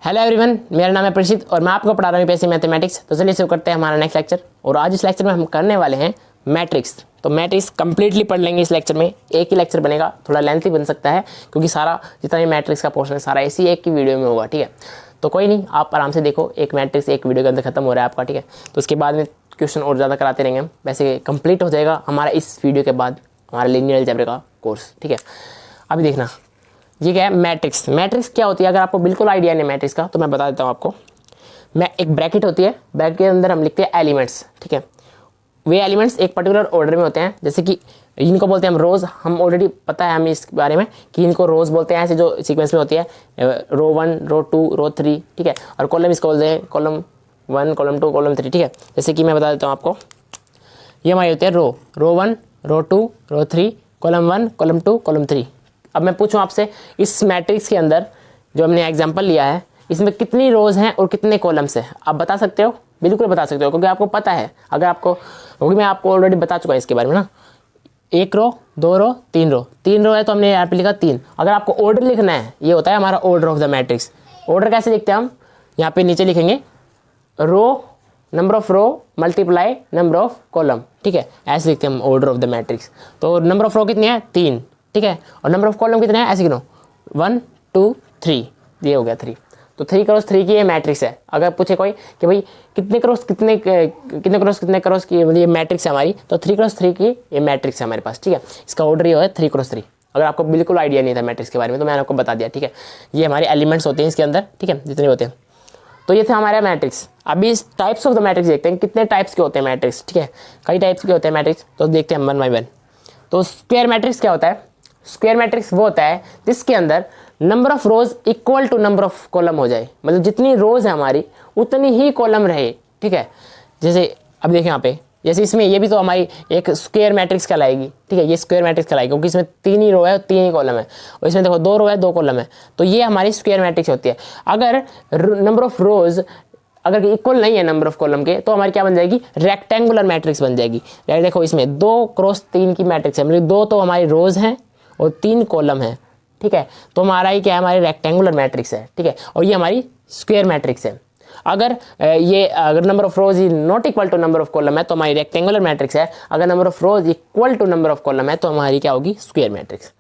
Hello everyone, मेरा नाम है प्रसिद्ध और मैं आपको पढ़ा रहा हूँ यूपीएससी मैथमेटिक्स। तो चलिए शुरू करते हैं हमारा नेक्स्ट लेक्चर। और आज इस लेक्चर में हम करने वाले हैं मैट्रिक्स। तो मैट्रिक्स कंप्लीटली पढ़ लेंगे इस लेक्चर में। एक ही लेक्चर बनेगा, थोड़ा लेंथी बन सकता है क्योंकि सारा जितना भी मैट्रिक्स का पोर्शन है सारा इसी एक की वीडियो में होगा। ठीक है, तो कोई नहीं, आप आराम से देखो। एक मैट्रिक्स एक वीडियो के अंदर खत्म हो रहा है आपका। ठीक है, तो उसके बाद में क्वेश्चन और ज़्यादा कराते रहेंगे हम। वैसे कंप्लीट हो जाएगा हमारा इस वीडियो के बाद हमारा लीनियर अलजेब्रा का कोर्स। ठीक है, अभी देखना ये क्या है मैट्रिक्स। मैट्रिक्स क्या होती है, अगर आपको बिल्कुल आइडिया नहीं मैट्रिक्स का तो मैं बता देता हूँ आपको। मैं एक ब्रैकेट होती है, ब्रैकेट के अंदर हम लिखते हैं एलिमेंट्स। ठीक है, वे एलिमेंट्स एक पर्टिकुलर ऑर्डर में होते हैं। जैसे कि इनको बोलते हैं हम रोज़। हम ऑलरेडी पता है हमें इस बारे में कि इनको रोज़ बोलते हैं, ऐसे जो सीक्वेंस में होती है, रो 1 रो 2 रो 3। ठीक है, और कॉलम इसको बोलते हैं कॉलम 1 कॉलम 2 कॉलम 3। ठीक है, जैसे कि मैं बता देता हूँ आपको, ये हमारी होती है रो 1 रो 2 रो 3 कॉलम 1 कॉलम 2 कॉलम 3। अब मैं पूछूं आपसे, इस मैट्रिक्स के अंदर जो हमने एग्जांपल लिया है इसमें कितनी रोज़ हैं और कितने कॉलम्स हैं, आप बता सकते हो? बिल्कुल बता सकते हो क्योंकि आपको पता है। अगर आपको, क्योंकि मैं आपको ऑलरेडी बता चुका है इसके बारे में ना। 1 रो 2 रो 3 रो, 3 रो है तो हमने यहाँ पे लिखा 3। अगर आपको ऑर्डर लिखना है, ये होता है हमारा order of the matrix. Order कैसे लिखते हैं हम? यहाँ पे नीचे लिखेंगे row number of row multiply number of column. ठीक है, ऐसे लिखते हैं हम ऑर्डर ऑफ द मैट्रिक्स। तो नंबर ऑफ रो कितनी है? 3। ठीक है, और नंबर ऑफ कॉलम कितने हैं? ऐसे गिनो 1 2 3, ये हो गया 3। तो 3 क्रॉस 3 की ये मैट्रिक्स है। अगर पूछे कोई कि भाई कितने क्रॉस कितने की मतलब ये मैट्रिक्स है हमारी, तो 3 क्रॉस 3 की ये मैट्रिक्स है हमारे पास। ठीक है, इसका ऑर्डर ये है 3 क्रॉस 3। अगर आपको बिल्कुल आइडिया नहीं था मैट्रिक्स के बारे में तो मैंने आपको बता दिया। ठीक है, ये हमारे एलिमेंट्स होते हैं इसके अंदर। ठीक है, जितने होते हैं। तो ये थे हमारे मैट्रिक्स। अभी इस टाइप्स ऑफ द मैट्रिक्स देखते हैं, कितने टाइप्स के होते हैं मैट्रिक्स। ठीक है, कई टाइप्स के होते हैं मैट्रिक्स, तो देखते हैं 1 बाय 1। तो स्क्वायर मैट्रिक्स क्या होता है? स्क्वायर मैट्रिक्स वो होता है जिसके अंदर number of rows equal to number of column हो जाए, मतलब जितनी रोज है हमारी उतनी ही कॉलम रहे। ठीक है, जैसे अब देखें यहाँ पे, जैसे इसमें ये भी तो हमारी एक स्क्वायर मैट्रिक्स कहलाएगी। ठीक है, ये स्क्वायर मैट्रिक्स कहलाएगी क्योंकि इसमें 3 ही रो है और 3 ही कॉलम है, और इसमें देखो 2 रो है 2 कॉलम है, तो ये हमारी स्क्वायर मैट्रिक्स होती है। अगर नंबर ऑफ रोज अगर इक्वल नहीं है नंबर ऑफ कॉलम के तो हमारी क्या बन जाएगी? रेक्टेंगुलर मैट्रिक्स बन जाएगी। देखो इसमें 2 क्रॉस 3 की मैट्रिक्स है, मतलब 2 तो हमारी रोज हैं और 3 कॉलम है। ठीक है, तो हमारा ही क्या है? हमारी रेक्टेंगुलर मैट्रिक्स है। ठीक है, और ये हमारी स्क्वायर मैट्रिक्स है। अगर number of rows is not equal to number of column है तो हमारी रेक्टेंगुलर मैट्रिक्स है। अगर number of rows equal to number of column है तो हमारी क्या होगी? Square matrix.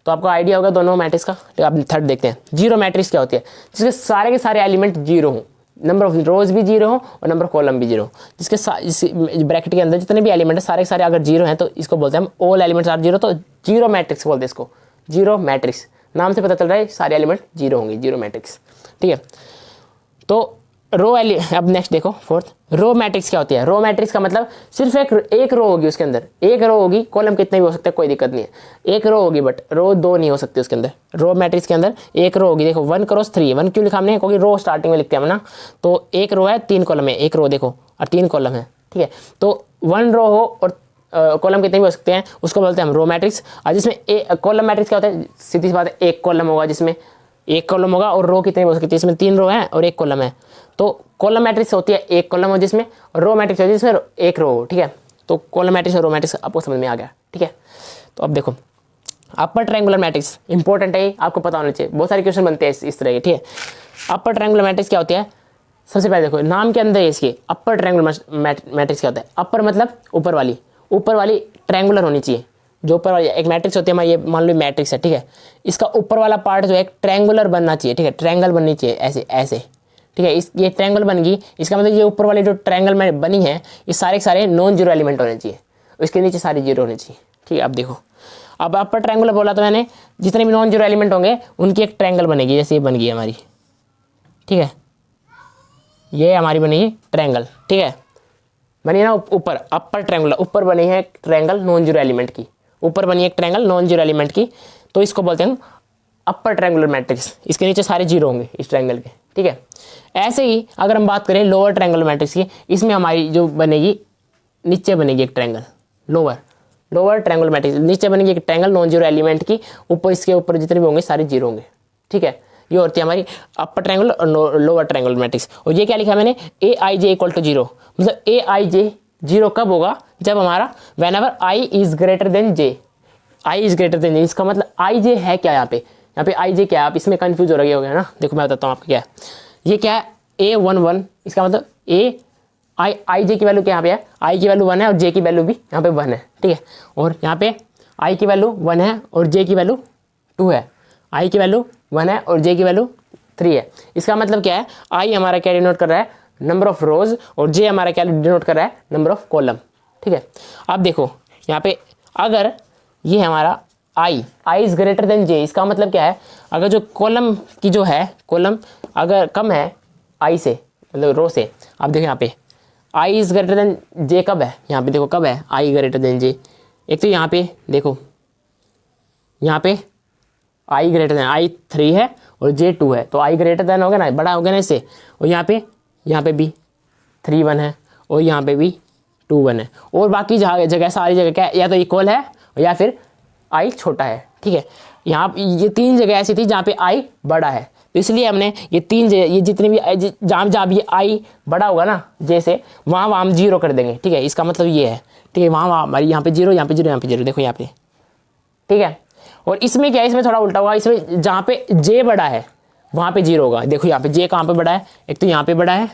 तो आपको आइडिया होगा दोनों मैट्रिक्स का। तो अब थर्ड देखते हैं, जीरो मैट्रिक्स क्या होती है? जिसके सारे के सारे एलिमेंट जीरो हों, नंबर ऑफ रोज भी जीरो हो और नंबर ऑफ कॉलम भी जीरो हो। जिसके ब्रैकेट के अंदर जितने भी एलिमेंट है सारे के सारे अगर जीरो हैं तो इसको बोलते हैं हम ऑल एलिमेंट्स आर जीरो। तो जीरो मैट्रिक्स बोलते हैं इसको, जीरो मैट्रिक्स। नाम से पता चल रहा है सारे एलिमेंट जीरो होंगे, जीरो मैट्रिक्स। ठीक है, तो अब नेक्स्ट देखो फोर्थ, रो मैट्रिक्स क्या होती है? रो मैट्रिक्स का मतलब सिर्फ एक रो होगी, उसके अंदर एक रो होगी, कॉलम कितने भी हो सकते हैं कोई दिक्कत नहीं है। एक रो होगी बट रो 2 नहीं हो सकती उसके अंदर। रो मैट्रिक्स के अंदर एक रो होगी। देखो 1 क्रॉस 3, 1 क्यों लिखा हमने? क्योंकि रो स्टार्टिंग में लिखते हैं हम ना। तो एक रो है 3 कॉलम है, एक रो देखो और 3 कॉलम है। ठीक है, तो 1 रो हो और कॉलम कितने भी हो सकते हैं उसको बोलते हैं हम रो मैट्रिक्स। और जिसमें कॉलम मैट्रिक्स क्या होता है? सीधी सी बात है, एक कॉलम होगा जिसमें एक कॉलम होगा और रो कितने हो सकती है? इसमें 3 रो है और एक कॉलम है। तो कॉलम मैट्रिक्स होती है एक कॉलम हो जिसमें, रो मैट्रिक्स होती है जिसमें एक रो हो। ठीक है, तो कॉलम मैट्रिक्स और रो मैट्रिक्स आपको समझ में आ गया। ठीक है, तो अब देखो अपर ट्रायंगुलर मैट्रिक्स इंपॉर्टेंट है, आपको पता होना चाहिए। बहुत सारे क्वेश्चन बनते हैं इस तरह के। ठीक है, अपर ट्रायंगुलर मैट्रिक्स क्या होती है? सबसे पहले देखो नाम के अंदर इसके अपर ट्रायंगुलर मैट्रिक्स क्या होता है? अपर मतलब ऊपर वाली ट्रायंगुलर होनी चाहिए। जो ऊपर वाली एक मैट्रिक्स होती है हमारी, ये मान लो मैट्रिक्स है। ठीक है, इसका ऊपर वाला पार्ट जो है ट्रायंगुलर बनना चाहिए। ठीक है, ट्रायंगल बननी चाहिए ऐसे ऐसे। ठीक है, ये ट्रायंगल बन गई, इसका मतलब ये ऊपर वाली जो ट्रायंगल में बनी है ये सारे के सारे नॉन जीरो एलिमेंट होने चाहिए, इसके नीचे सारे जीरो होने चाहिए। ठीक है, अब देखो, अब अपर ट्रायंगुलर बोला तो मैंने, जितने भी नॉन जीरो एलिमेंट होंगे उनकी एक ट्रायंगल बनेगी, जैसे ये बन गई हमारी। ठीक है, ये हमारी बनेगी ट्रायंगल। ठीक है, बनी ना ऊपर अपर ट्रायंगुलर, ऊपर बनी है ट्रायंगल नॉन जीरो एलिमेंट की, ऊपर बनी एक ट्रायंगल नॉन जीरो एलिमेंट की, तो इसको बोलते हैं अपर ट्रायंगुलर मैट्रिक्स। इसके नीचे सारे जीरो होंगे इस ट्रायंगल के। ठीक है, ऐसे ही अगर हम बात करें लोअर ट्रायंगुलर मैट्रिक्स की, इसमें हमारी जो बनेगी नीचे बनेगी एक ट्रायंगल लोअर ट्रायंगुलर मैट्रिक्स, नीचे बनेगी एक ट्रायंगल नॉन जीरो एलिमेंट की, ऊपर इसके ऊपर जितने भी होंगे सारे जीरो होंगे। ठीक है, ये होती है हमारी अपर ट्रायंगुलर और लोअर ट्रायंगुलर मैट्रिक्स। और ये क्या लिखा है मैंने? A I J equal to zero, मतलब ए आई जे जीरो कब होगा? जब हमारा whenever I is greater than J. I is greater than J, इसका मतलब आई जे है क्या? यहाँ पे आई जे क्या है? आप इसमें कंफ्यूज हो रहे हो गया ना। देखो मैं बताता हूँ आपको क्या है। ये क्या है A11, इसका मतलब आई जे की वैल्यू क्या यहाँ पे है, आई की वैल्यू 1 है और जे की वैल्यू भी यहाँ पे 1 है, ठीक है। और यहाँ पे आई की वैल्यू 1 है और जे की वैल्यू 2 है, आई की वैल्यू 1 है और जे की वैल्यू 3 है। इसका मतलब क्या है, आई हमारा क्या डिनोट कर रहा है, नंबर ऑफ रोज, और जे हमारा क्या डिनोट कर रहा है, नंबर ऑफ कॉलम, ठीक है। अब देखो यहाँ पे अगर ये हमारा आई इज ग्रेटर देन जे, इसका मतलब क्या है, अगर जो कॉलम की जो है, कॉलम अगर कम है आई से, मतलब रो से, आप देखो यहाँ पे आई इज ग्रेटर देन जे कब है, यहाँ पे देखो कब है आई ग्रेटर देन जे। एक तो यहाँ पे देखो, यहाँ पे आई ग्रेटर देन आई 3 है और जे 2 है, तो आई ग्रेटर देन हो गया ना, बड़ा हो गया ना इससे। और यहाँ पे भी 3 1 है और यहाँ पे भी 2 1 है, और बाकी जगह सारी जगह क्या है, या तो इक्वल है या फिर आई छोटा है, ठीक है। यहाँ ये 3 जगह ऐसी थी जहाँ पे आई बड़ा है, तो इसलिए हमने ये 3 जगह, ये जितने भी जहाँ भी आई बड़ा होगा ना जैसे, वहाँ हम 0 कर देंगे, ठीक है। इसका मतलब ये है, ठीक है, वहाँ हमारी यहाँ पे 0, यहाँ पे 0, यहाँ पे 0, देखो यहाँ पे, ठीक है। और इसमें क्या है, इसमें थोड़ा उल्टा होगा, इसमें जहाँ पे जे बड़ा है वहाँ पे 0 होगा। देखो यहाँ पे जे कहाँ पे बड़ा है, एक तो यहाँ पे बड़ा है,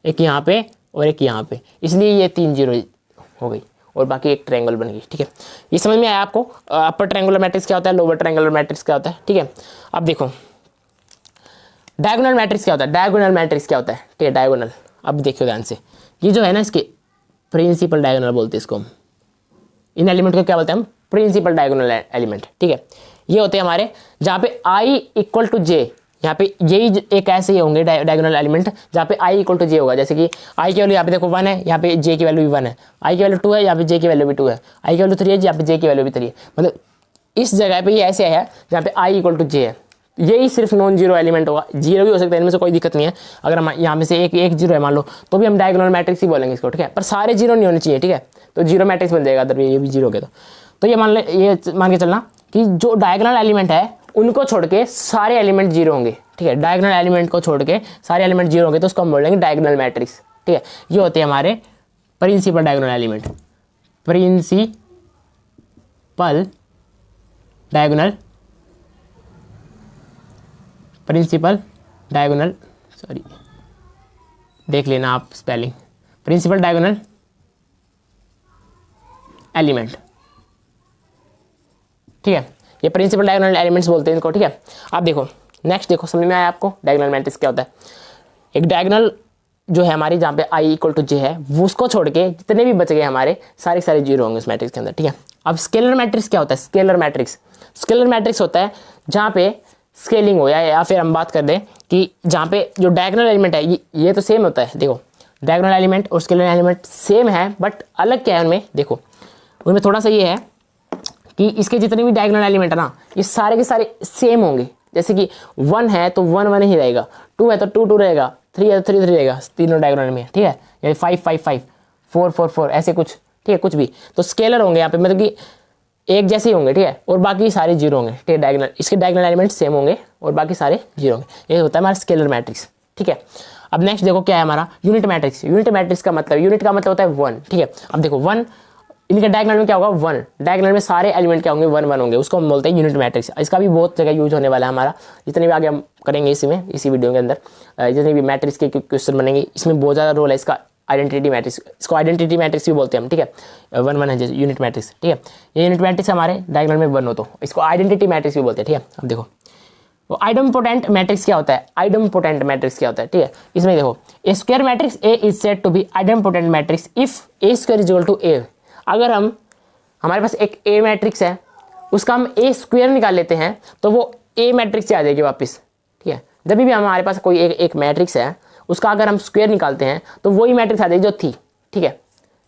एक यहाँ पे और एक यहाँ पे, इसलिए ये 3 0 हो गई और बाकी एक ट्रायंगल बन गई, ठीक है। ये समझ में आया आपको, अपर ट्रायंगुलर मैट्रिक्स क्या होता है, लोअर ट्रायंगुलर मैट्रिक्स क्या होता है, ठीक है। अब देखो डायगोनल मैट्रिक्स क्या होता है, डायगोनल मैट्रिक्स क्या होता है, ठीक है, डायगोनल। अब देखियो ध्यान से, ये जो है ना इसके प्रिंसिपल डायगोनल बोलते हैं इसको हम, इन एलिमेंट को क्या बोलते हैं हम, प्रिंसिपल डायगोनल एलिमेंट, ठीक है। ये होते हैं हमारे जहाँ पे आई इक्वल टू जे, यहाँ पे यही एक ऐसे ही होंगे डायगोनल एलिमेंट जहाँ पे आई इक्वल टू जे होगा। जैसे कि आई की वैल्यू यहाँ पे देखो 1 है, यहाँ पे जे की वैल्यू भी 1 है, आई की वैल्यू 2 है, यहाँ पे जे की वैल्यू भी 2 है, आई की वैल्यू 3 है, यहाँ पे जे की वैल्यू भी 3 है। मतलब इस जगह पे ये ऐसे है जहाँ पे आई इक्वल टू जे है, यही सिर्फ नॉन जीरो एलिमेंट होगा, जीरो भी हो सकता है, इनमें से कोई दिक्कत नहीं है। अगर हम यहाँ में से एक जीरो है मान लो, तो भी हम डायगोनल मैट्रिक्स ही बोलेंगे इसको, ठीक है। पर सारे जीरो नहीं होने चाहिए, ठीक है, तो जीरो मैट्रिक्स बन जाएगा अगर ये भी जीरो हो गया तो ये मान के चलना कि जो डायगोनल एलिमेंट है उनको छोड़ के सारे एलिमेंट जीरो होंगे, ठीक है। डायगोनल एलिमेंट को छोड़ के सारे एलिमेंट जीरो होंगे तो उसको हम बोलेंगे डायगोनल मैट्रिक्स, ठीक है। ये होते हैं हमारे principal diagonal element, principal diagonal sorry देख लेना आप स्पेलिंग, प्रिंसिपल डायगोनल एलिमेंट, ठीक है। ये प्रिंसिपल डायगोनल एलिमेंट्स बोलते हैं इनको, ठीक है। आप देखो नेक्स्ट, देखो समझ में आया आपको डायगोनल मैट्रिक्स क्या होता है। एक डायगोनल जो है हमारी जहाँ पे आई इक्वल टू जे है, वो उसको छोड़ के जितने भी बच गए हमारे सारे जीरो होंगे उस मैट्रिक्स के अंदर, ठीक है। अब स्केलर मैट्रिक्स क्या होता है, स्केलर मैट्रिक्स होता है जहाँ पे स्केलिंग हो या फिर हम बात कर दें कि जहाँ पे जो डायगोनल एलिमेंट है ये तो सेम होता है। देखो डायगोनल एलिमेंट और स्केलर एलिमेंट सेम है, बट अलग क्या है उनमें, देखो उनमें थोड़ा सा ये है कि इसके जितने भी डायगोनल एलिमेंट है ना, ये सारे के सारे सेम होंगे। जैसे कि 1 है तो 1 1 ही रहेगा, 2 है तो 2 2 रहेगा, 3 है तो 3 3 रहेगा, तीनों डायगोनल में, ठीक है। यानी 5 5 5 4 4 4 ऐसे कुछ, ठीक है, कुछ भी तो स्केलर होंगे यहाँ पे, मतलब कि एक जैसे ही होंगे, ठीक है, और बाकी सारे जीरो होंगे, ठीक है। डायगोनल इसके डायगोनल एलिमेंट सेम होंगे और बाकी सारे जीरो होंगे। ये होता है हमारा स्केलर मैट्रिक्स, ठीक है। अब नेक्स्ट देखो क्या है हमारा यूनिट मैट्रिक्स। यूनिट मैट्रिक्स का मतलब, यूनिट का मतलब होता है 1, ठीक है। अब देखो 1 इनके डायगोनल में क्या होगा, 1 डायगोनल में सारे एलिमेंट क्या होंगे, 1 1 होंगे, उसको हम बोलते हैं यूनिट मैट्रिक्स। इसका भी बहुत जगह यूज होने वाला है हमारा, जितने भी आगे हम करेंगे इसी वीडियो के अंदर जितने भी मैट्रिक्स के क्वेश्चन बनेंगे, इसमें बहुत ज़्यादा रोल है इसका। आइडेंटिटी मैट्रिक्स, इसको आइडेंटिटी मैट्रिक्स भी बोलते हैं हम, ठीक है। 1 1 है जैसे यूनिट मैट्रिक्स, ठीक है। ये यूनिट मैट्रिक्स हमारे डायगोनल में 1 हो तो इसको आइडेंटिटी मैट्रिक्स भी बोलते हैं, ठीक है। अब देखो वो आइडमपोटेंट मैट्रिक्स क्या होता है, आइडमपोटेंट मैट्रिक्स क्या होता है, ठीक है। इसमें देखो A square matrix A is said to be idempotent matrix if A square is equal to A. अगर हमारे पास एक ए मैट्रिक्स है, उसका हम ए स्क्वायर निकाल लेते हैं तो वो ए मैट्रिक्स से आ जाएगी वापस, ठीक है। जब भी हमारे पास कोई एक मैट्रिक्स है, उसका अगर हम स्क्वायर निकालते हैं तो वही मैट्रिक्स आ जाएगी जो थी, ठीक है।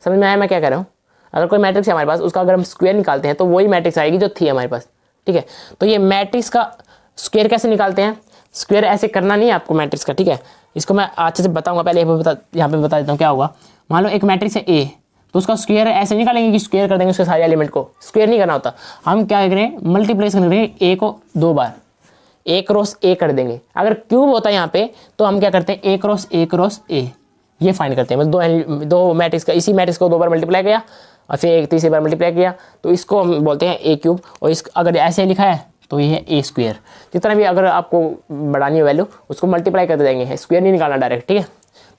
समझ में आया मैं क्या कह रहा हूँ। अगर कोई मैट्रिक्स है हमारे पास, उसका अगर हम स्क्वायर निकालते हैं तो वही मैट्रिक्स आएगी जो थी हमारे पास, ठीक है। तो ये मैट्रिक्स का स्क्वायर कैसे निकालते हैं, स्क्वायर ऐसे करना नहीं है आपको मैट्रिक्स का, ठीक है। इसको मैं अच्छे से बताऊंगा, पहले यहाँ पे बता देता हूँ क्या होगा। मान लो एक मैट्रिक्स है ए, तो उसका स्क्वायर ऐसे निकालेंगे कि स्क्वायर कर देंगे उसके सारे एलिमेंट को, स्क्वायर नहीं करना होता। हम क्या करें, मल्टीप्लेस करेंगे ए को 2 बार, ए क्रॉस ए कर देंगे। अगर क्यूब होता है यहाँ पे तो हम क्या करते हैं, ए क्रॉस ए ये फाइंड करते हैं। मतलब दो मैट्रिक्स का, इसी मैट्रिक्स को 2 बार मल्टीप्लाई किया और फिर एक तीसरी बार मल्टीप्लाई किया, तो इसको हम बोलते हैं ए क्यूब। और इस अगर ऐसे लिखा है तो ये है ए स्क्वेयर। जितना भी अगर आपको बढ़ानी हो वैल्यू उसको मल्टीप्लाई करते जाएंगे, स्क्वेयर नहीं निकालना डायरेक्ट, ठीक है।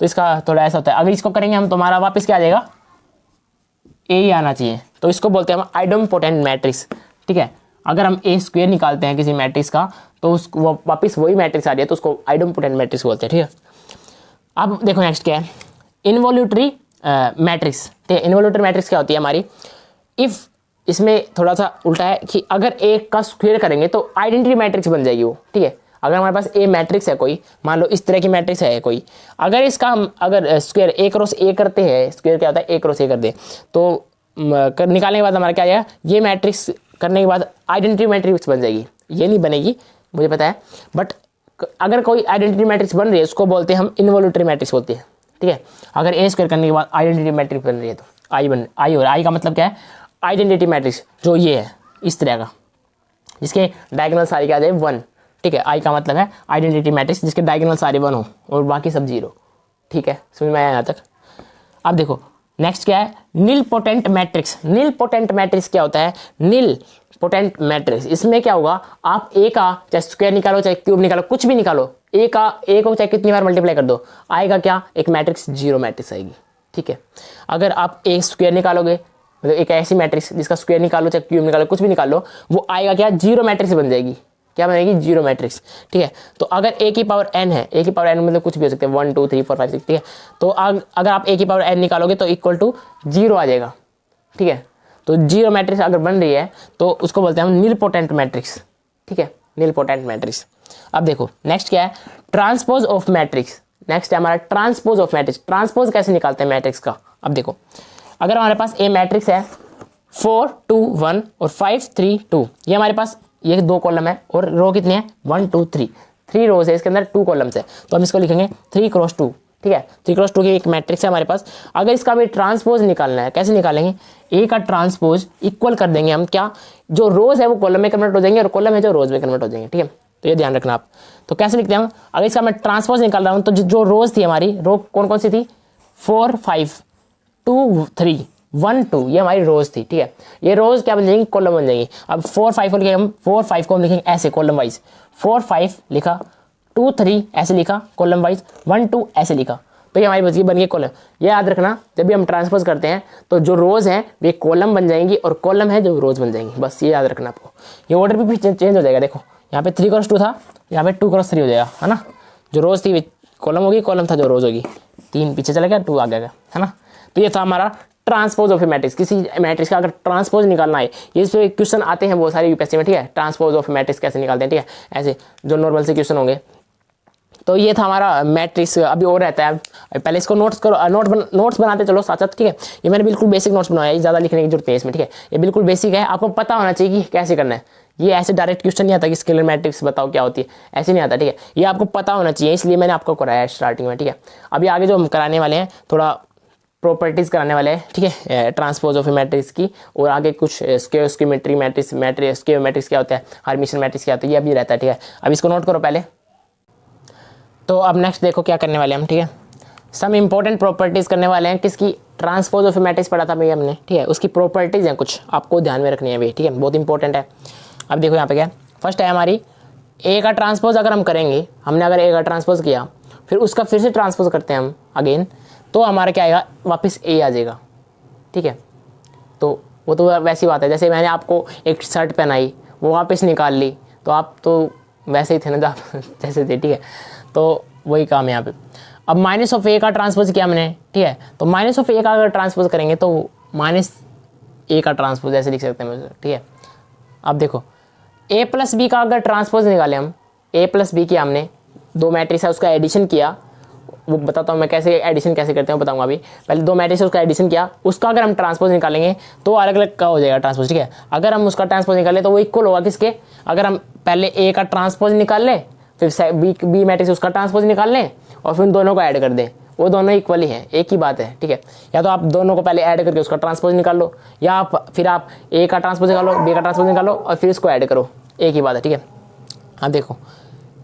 तो इसका थोड़ा ऐसा होता है, अगर इसको करेंगे हम तो हमारा वापस क्या आ जाएगा, ए ही आना चाहिए। तो इसको बोलते हैं हम आइडोम्पोटेंट मैट्रिक्स, ठीक है। अगर हम ए स्क्वेयर निकालते हैं किसी मैट्रिक्स का तो उसको वो वापस वही मैट्रिक्स आ रही है, तो उसको आइडोम्पोटेंट मैट्रिक्स बोलते हैं, ठीक है। अब देखो नेक्स्ट क्या है, इन्वोल्यूटरी मैट्रिक्स, ठीक है। इन्वोल्यूटरी मैट्रिक्स क्या होती है हमारी, इफ़ इसमें थोड़ा सा उल्टा है कि अगर ए का स्क्वेयर करेंगे तो आइडेंटिटी मैट्रिक्स बन जाएगी वो, ठीक है। अगर हमारे पास ए मैट्रिक्स है कोई, मान लो इस तरह की मैट्रिक्स है कोई, अगर इसका हम अगर स्क्वायर ए क्रॉस ए करते हैं, स्क्वायर क्या होता है ए क्रॉस ए कर दे, तो निकालने के बाद हमारा क्या आएगा, ये मैट्रिक्स करने के बाद आइडेंटिटी मैट्रिक्स बन जाएगी। ये नहीं बनेगी मुझे पता है, बट अगर कोई आइडेंटिटी मैट्रिक्स बन रही है उसको बोलते हैं हम इन्वोल्यूटरी मैट्रिक्स बोलते हैं, ठीक है। अगर ए स्क्वायर करने के बाद आइडेंटिटी मैट्रिक्स बन रही है तो आई और आई का मतलब क्या है, आइडेंटिटी मैट्रिक्स जो ये है इस तरह का, जिसके डायगोनल सारे क्या आ जाए 1, ठीक है। आई का मतलब है आइडेंटिटी मैट्रिक्स जिसके डायगोनल सारे 1 हो और बाकी सब 0, ठीक है। समझ में आया यहाँ तक। अब देखो नेक्स्ट क्या है, नील पोटेंट मैट्रिक्स। नील पोटेंट मैट्रिक्स क्या होता है, नील पोटेंट मैट्रिक्स, इसमें क्या होगा, आप ए का चाहे स्क्वायर निकालो चाहे क्यूब निकालो कुछ भी निकालो, ए को चाहे कितनी बार मल्टीप्लाई कर दो, आएगा क्या, एक मैट्रिक्स 0 मैट्रिक्स आएगी, ठीक है। अगर आप ए स्क्वायर निकालोगे, मतलब एक ऐसी मैट्रिक्स जिसका स्क्वायर निकालो चाहे क्यूब निकालो कुछ भी निकालो, वो आएगा क्या, 0 मैट्रिक्स बन जाएगी। क्या बनेगी, 0 मैट्रिक्स, ठीक है। तो अगर ए की पावर n है, ए की पावर n मतलब कुछ भी हो सकते हैं 1 2 3 4 5 6, ठीक है। तो अगर आप ए की पावर n निकालोगे तो इक्वल टू 0 आ जाएगा, ठीक है। तो 0 मैट्रिक्स अगर बन रही है तो उसको बोलते हैं हम नील पोटेंट मैट्रिक्स, ठीक है, नील पोटेंट मैट्रिक्स। अब देखो नेक्स्ट क्या है, ट्रांसपोज ऑफ मैट्रिक्स। नेक्स्ट है हमारा ट्रांसपोज ऑफ मैट्रिक्स। ट्रांसपोज कैसे निकालते हैं मैट्रिक्स का, अब देखो अगर हमारे पास ए मैट्रिक्स है 4 2 1 और 5 3 2, ये हमारे पास ये 2 कॉलम है और रो कितनी है 1 2 3 रोज है, इसके अंदर 2 कॉलम्स है, तो हम इसको लिखेंगे 3 क्रॉस 2, ठीक है। 3 क्रॉस 2 की एक मैट्रिक्स है हमारे पास। अगर इसका भी ट्रांसपोज निकालना है, कैसे निकालेंगे, ए का ट्रांसपोज इक्वल कर देंगे हम क्या, जो रोज है वो कॉलम में कन्वर्ट हो जाएंगे और कॉलम है जो रोज में कन्वर्ट हो जाएंगे, ठीक है। तो ये ध्यान रखना आप। तो कैसे लिखते हैं हम, अगर इसका मैं ट्रांसपोज निकाल रहा हूँ तो जो रोज थी हमारी, रो कौन कौन सी थी, 4 5 2 3 1 2, ये हमारी रोज थी, ठीक है। ये रोज क्या बन जाएंगी, कॉलम बन जाएंगी। अब 4 5 को लिखेंगे हम, 4 5 को हम लिखेंगे ऐसे कॉलम वाइज, 4 5 लिखा, 2 3 ऐसे लिखा कॉलम वाइज, 1 2 ऐसे लिखा, तो ये हमारी बन गई कॉलम। ये याद रखना जब भी हम ट्रांसपोज करते हैं तो जो रोज हैं वे कॉलम बन जाएंगी और कॉलम है जो रोज बन जाएंगी, बस ये याद रखना आपको। ये ऑर्डर भी चेंज हो जाएगा, देखो यहाँ पे 3 क्रॉस 2 था, यहाँ पे 2 क्रॉस 3 हो जाएगा, है ना। जो रोज थी कॉलम होगी, कॉलम था जो रोज होगी, 3 पीछे चला गया 2 आ गया, है ना। तो ये था हमारा ट्रांसपोज ऑफ ए मैट्रिक्स। किसी मैट्रिक्स का अगर ट्रांसपोज निकालना है, ये इस पे क्वेश्चन आते हैं बहुत सारे यूपीएससी में, ठीक है। ट्रांसपोज ऑफ मैट्रिक्स कैसे निकालते हैं, ठीक है, ऐसे जो नॉर्मल से क्वेश्चन होंगे। तो ये था हमारा मैट्रिक्स। अभी और रहता है, पहले इसको नोट्स करो, नोट्स बनाते चलो साथ साथ, ठीक है। ये मैंने बिल्कुल बेसिक नोट्स बनाया है, ज़्यादा लिखने की जरूरत नहीं है इसमें, ठीक है। ये बिल्कुल बेसिक है, आपको पता होना चाहिए कि कैसे करना है। ये ऐसे डायरेक्ट क्वेश्चन नहीं आता कि स्केलर मैट्रिक्स बताओ क्या होती है, ऐसे नहीं आता, ठीक है। ये आपको पता होना चाहिए, इसलिए मैंने आपको कराया है स्टार्टिंग में, ठीक है। अभी आगे जो हम कराने वाले हैं थोड़ा प्रॉपर्टीज़ कराने वाले हैं, ठीक है, ट्रांसपोज ऑफ मैट्रिक्स की, और आगे कुछ स्क्योमेट्री मैट्रिक्स, स्क्योर मैट्रिक्स क्या होता है, हर्मिटियन मैट्रिक्स क्या होता है, ये अभी रहता है, ठीक है। अब इसको नोट करो पहले। तो अब नेक्स्ट देखो क्या करने वाले हम, ठीक है। सम इंपॉर्टेंट प्रॉपर्टीज़ करने वाले हैं, किसकी, ट्रांसपोज ऑफ मैट्रिक्स पढ़ा था भैया हमने, ठीक है। उसकी प्रॉपर्टीज़ हैं कुछ, आपको ध्यान में रखनी है भैया, ठीक है, बहुत इंपॉर्टेंट है। अब देखो यहाँ पे क्या, फर्स्ट है हमारी ए का ट्रांसपोज। अगर हम करेंगे, हमने अगर ए का ट्रांसपोज किया, फिर उसका फिर से ट्रांसपोज करते हैं हम अगेन, तो हमारा क्या आएगा, वापस ए आ जाएगा, ठीक है। तो वो तो वैसी बात है, जैसे मैंने आपको एक शर्ट पहनाई, वो वापस निकाल ली, तो आप तो वैसे ही थे ना जैसे थे, ठीक है। तो वही काम है यहाँ पे। अब माइनस ऑफ ए का ट्रांसपोज किया हमने, ठीक है। तो माइनस ऑफ ए का अगर ट्रांसपोज करेंगे तो माइनस ए का ट्रांसपोज ऐसे लिख सकते हैं, ठीक है। अब देखो ए प्लस बी का अगर ट्रांसपोज निकाले हम, ए प्लस बी किया हमने, 2 मैट्रिक्स है उसका एडिशन किया, वो बताता हूँ मैं कैसे एडिशन कैसे करते हैं बताऊंगा अभी। पहले 2 मैट्रिक्स उसका एडिशन किया, उसका अगर हम ट्रांसपोज निकालेंगे तो अलग अलग का हो जाएगा ट्रांसपोज, ठीक है। अगर हम उसका ट्रांसपोज निकालें तो वो इक्वल होगा किसके, अगर हम पहले ए का ट्रांसपोज निकाल लें, फिर बी मैट्रिक्स उसका ट्रांसपोज निकाल लें और फिर उन दोनों को ऐड कर दें, वो दोनों इक्वल ही हैं, एक ही बात है, ठीक है। या तो आप दोनों को पहले ऐड करके उसका ट्रांसपोज निकाल लो, या फिर आप ए का ट्रांसपोज निकालो, बी का ट्रांसपोज निकालो और फिर इसको ऐड करो, एक ही बात है, ठीक है। हाँ देखो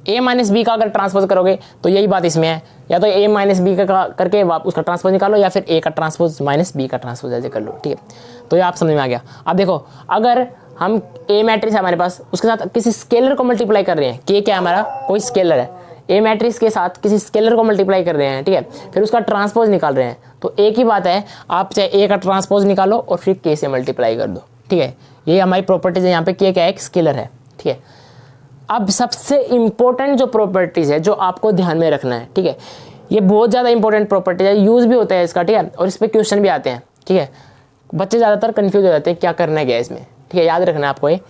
ए माइनस बी का अगर ट्रांसपोज करोगे तो यही बात इसमें है, या तो ए माइनस बी का करके उसका ट्रांसपोज निकालो, या फिर ए का ट्रांसपोज माइनस बी का ट्रांसपोज ऐसे कर लो, ठीक है। तो ये आप समझ में आ गया। अब देखो अगर हम ए मैट्रिक्स है हमारे पास, उसके साथ किसी स्केलर को मल्टीप्लाई कर रहे हैं, के क्या है हमारा, कोई स्केलर है, ए मैट्रिक्स के साथ किसी स्केलर को मल्टीप्लाई कर रहे हैं, ठीक है, फिर उसका ट्रांसपोज निकाल रहे हैं, तो एक ही बात है, आप चाहे ए का ट्रांसपोज निकालो और फिर के से मल्टीप्लाई कर दो, ठीक है। ये हमारी प्रॉपर्टीज है, यहाँ पे के क्या है, एक स्केलर है, ठीक है। अब सबसे इंपॉर्टेंट जो प्रॉपर्टीज है जो आपको ध्यान में रखना है, ठीक है, ये बहुत ज़्यादा इंपॉर्टेंट प्रॉपर्टीज है, यूज भी होता है इसका, ठीक है, और इस पर क्वेश्चन भी आते हैं, ठीक है। बच्चे ज़्यादातर कंफ्यूज हो जाते हैं क्या करना है क्या इसमें, ठीक है, याद रखना है आपको ये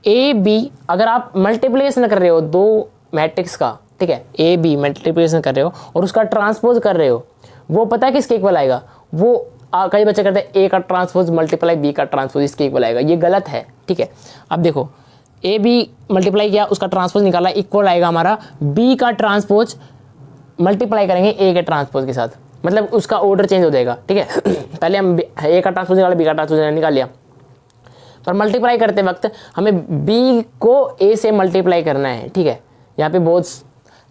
ए बी, अगर आप मल्टीप्लिकेशन कर रहे हो दो मैट्रिक्स का, ठीक है, ए बी मल्टीप्लिकेशन कर रहे हो और उसका ट्रांसपोज कर रहे हो, वो पता है किसके इक्वल आएगा, वो कई बच्चे करते हैं ए का ट्रांसपोज मल्टीप्लाई बी का ट्रांसपोज इसके इक्वल आएगा, ये गलत है, ठीक है। अब देखो ए बी मल्टीप्लाई किया, उसका ट्रांसपोज निकाला, इक्वल आएगा हमारा बी का ट्रांसपोज मल्टीप्लाई करेंगे ए के ट्रांसपोज के साथ, मतलब उसका ऑर्डर चेंज हो जाएगा, ठीक है। पहले हम ए का ट्रांसपोज निकाला, बी का ट्रांसपोज निकाल लिया, पर मल्टीप्लाई करते वक्त हमें बी को ए से मल्टीप्लाई करना है, ठीक है। यहाँ पे बहुत